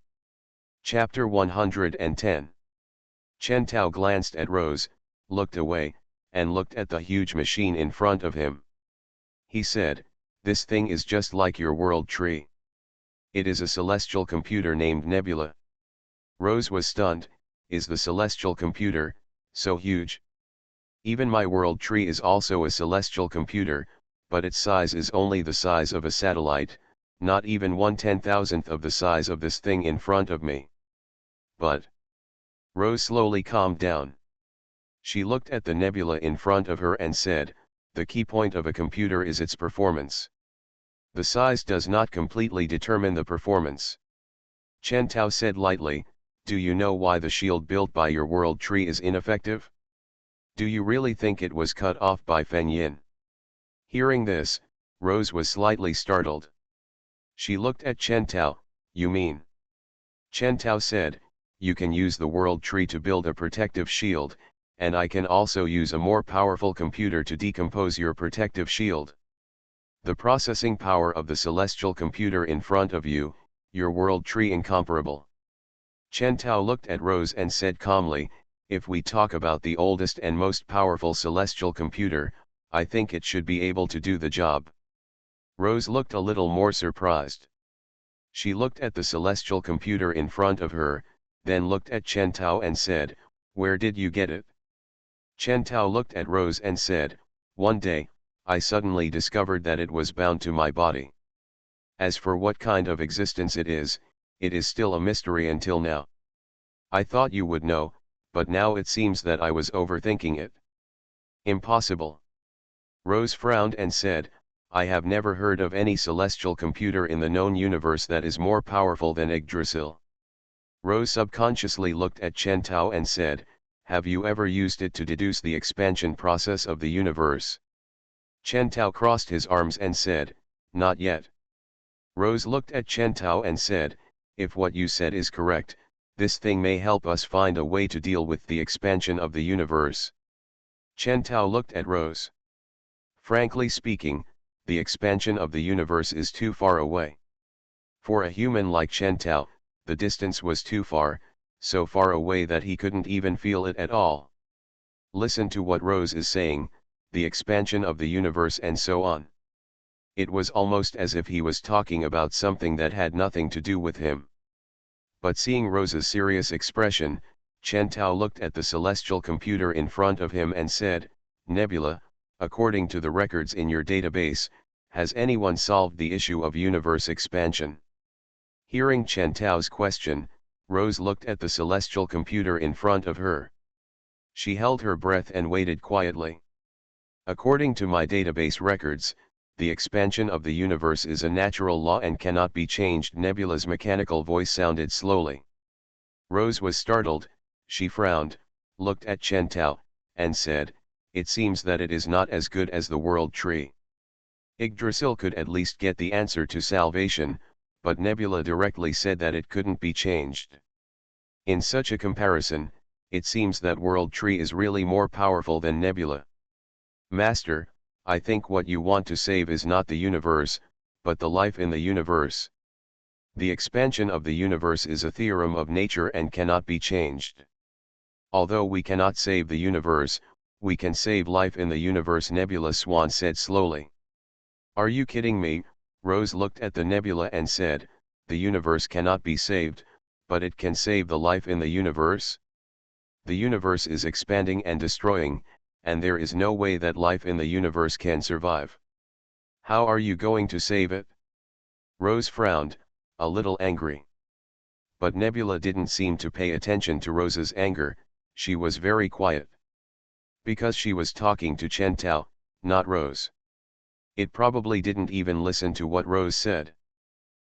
Chapter 110. Chen Tao glanced at Rose, looked away, and looked at the huge machine in front of him. He said, "This thing is just like your world tree. It is a celestial computer named Nebula." Rose was stunned. "Is the celestial computer so huge? Even my world tree is also a celestial computer, but its size is only the size of a satellite, not even 1/10,000th of the size of this thing in front of me." But Rose slowly calmed down. She looked at the nebula in front of her and said, the key point of a computer is its performance. The size does not completely determine the performance. Chen Tao said lightly, do you know why the shield built by your world tree is ineffective? Do you really think it was cut off by Feng Yin? Hearing this, Rose was slightly startled. She looked at Chen Tao, you mean? Chen Tao said, you can use the world tree to build a protective shield, and I can also use a more powerful computer to decompose your protective shield. The processing power of the celestial computer in front of you, your world tree incomparable. Chen Tao looked at Rose and said calmly, if we talk about the oldest and most powerful celestial computer, I think it should be able to do the job. Rose looked a little more surprised. She looked at the celestial computer in front of her, then looked at Chen Tao and said, where did you get it? Chen Tao looked at Rose and said, one day, I suddenly discovered that it was bound to my body. As for what kind of existence it is still a mystery until now. I thought you would know, but now it seems that I was overthinking it. Impossible. Rose frowned and said, I have never heard of any celestial computer in the known universe that is more powerful than Yggdrasil. Rose subconsciously looked at Chen Tao and said, have you ever used it to deduce the expansion process of the universe? Chen Tao crossed his arms and said, not yet. Rose looked at Chen Tao and said, if what you said is correct, this thing may help us find a way to deal with the expansion of the universe. Chen Tao looked at Rose. Frankly speaking, the expansion of the universe is too far away. For a human like Chen Tao, the distance was too far, so far away that he couldn't even feel it at all. Listen to what Rose is saying, the expansion of the universe and so on. It was almost as if he was talking about something that had nothing to do with him. But seeing Rose's serious expression, Chen Tao looked at the celestial computer in front of him and said, Nebula, according to the records in your database, has anyone solved the issue of universe expansion? Hearing Chen Tao's question, Rose looked at the celestial computer in front of her. She held her breath and waited quietly. According to my database records, the expansion of the universe is a natural law and cannot be changed. Nebula's mechanical voice sounded slowly. Rose was startled, she frowned, looked at Chen Tao, and said, it seems that it is not as good as the world tree. Yggdrasil could at least get the answer to salvation, but Nebula directly said that it couldn't be changed. In such a comparison, it seems that world tree is really more powerful than Nebula. Master, I think what you want to save is not the universe, but the life in the universe. The expansion of the universe is a theorem of nature and cannot be changed. Although we cannot save the universe, we can save life in the universe, Nebula Swan said slowly. Are you kidding me? Rose looked at the nebula and said, the universe cannot be saved, but it can save the life in the universe. The universe is expanding and destroying, and there is no way that life in the universe can survive. How are you going to save it? Rose frowned, a little angry. But Nebula didn't seem to pay attention to Rose's anger, she was very quiet. Because she was talking to Chen Tao, not Rose. It probably didn't even listen to what Rose said.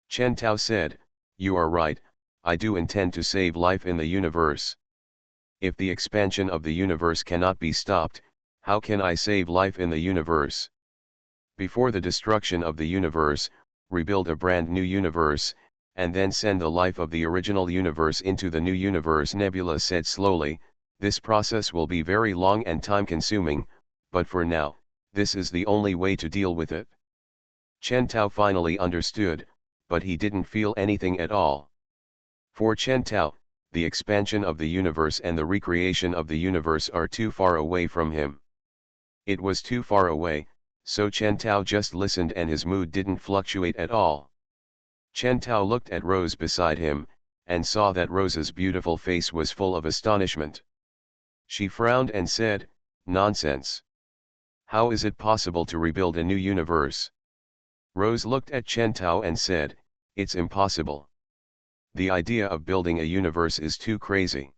Chen Tao said, you are right, I do intend to save life in the universe. If the expansion of the universe cannot be stopped, how can I save life in the universe? Before the destruction of the universe, rebuild a brand new universe, and then send the life of the original universe into the new universe, Nebula said slowly. This process will be very long and time-consuming, but for now, this is the only way to deal with it. Chen Tao finally understood, but he didn't feel anything at all. For Chen Tao, the expansion of the universe and the recreation of the universe are too far away from him. It was too far away, so Chen Tao just listened and his mood didn't fluctuate at all. Chen Tao looked at Rose beside him, and saw that Rose's beautiful face was full of astonishment. She frowned and said, nonsense. How is it possible to rebuild a new universe? Rose looked at Chen Tao and said, it's impossible. The idea of building a universe is too crazy.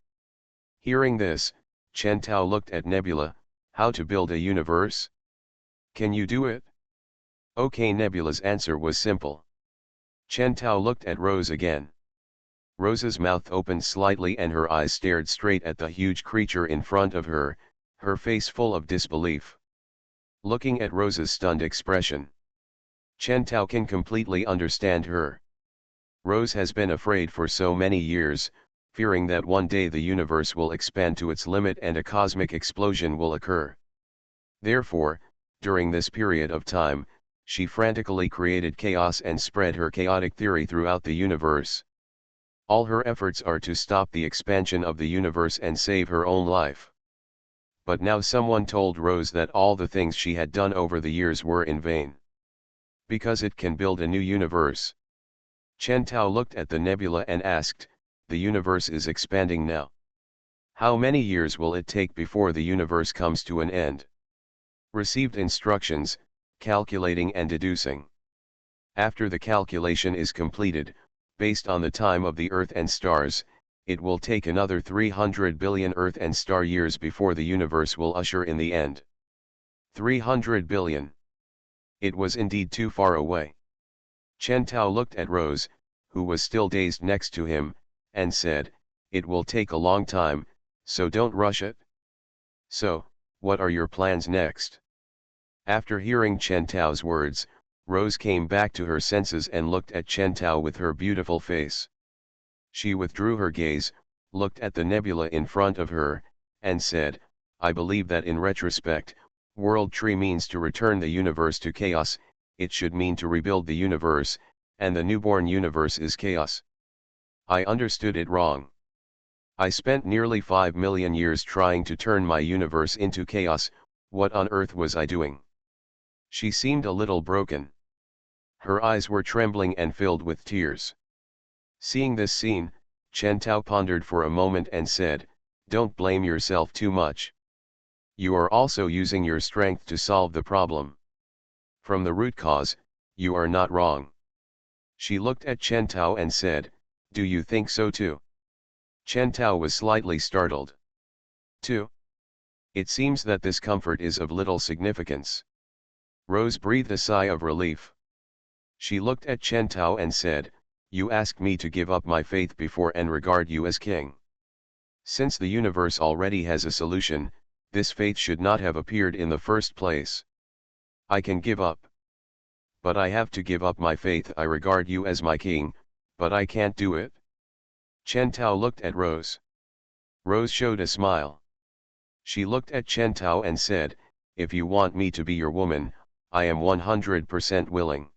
Hearing this, Chen Tao looked at Nebula. How to build a universe? Can you do it? Okay, Nebula's answer was simple. Chen Tao looked at Rose again. Rose's mouth opened slightly and her eyes stared straight at the huge creature in front of her, her face full of disbelief. Looking at Rose's stunned expression, Chen Tao can completely understand her. Rose has been afraid for so many years, fearing that one day the universe will expand to its limit and a cosmic explosion will occur. Therefore, during this period of time, she frantically created chaos and spread her chaotic theory throughout the universe. All her efforts are to stop the expansion of the universe and save her own life. But now someone told Rose that all the things she had done over the years were in vain. Because it can build a new universe. Chen Tao looked at the nebula and asked, the universe is expanding now. How many years will it take before the universe comes to an end? Received instructions, calculating and deducing. After the calculation is completed, based on the time of the Earth and stars, it will take another 300 billion Earth and star years before the universe will usher in the end. 300 billion. It was indeed too far away. Chen Tao looked at Rose, who was still dazed next to him, and said, it will take a long time, so don't rush it. So, what are your plans next? After hearing Chen Tao's words, Rose came back to her senses and looked at Chen Tao with her beautiful face. She withdrew her gaze, looked at the nebula in front of her, and said, I believe that in retrospect, World Tree means to return the universe to chaos. It should mean to rebuild the universe, and the newborn universe is chaos. I understood it wrong. I spent nearly 5 million years trying to turn my universe into chaos. What on earth was I doing? She seemed a little broken. Her eyes were trembling and filled with tears. Seeing this scene, Chen Tao pondered for a moment and said, don't blame yourself too much. You are also using your strength to solve the problem. From the root cause, you are not wrong. She looked at Chen Tao and said, do you think so too? Chen Tao was slightly startled. Too? It seems that this comfort is of little significance. Rose breathed a sigh of relief. She looked at Chen Tao and said, you asked me to give up my faith before and regard you as king. Since the universe already has a solution, this faith should not have appeared in the first place. I can give up. But I have to give up my faith. I regard you as my king, but I can't do it. Chen Tao looked at Rose. Rose showed a smile. She looked at Chen Tao and said, if you want me to be your woman, I am 100% willing.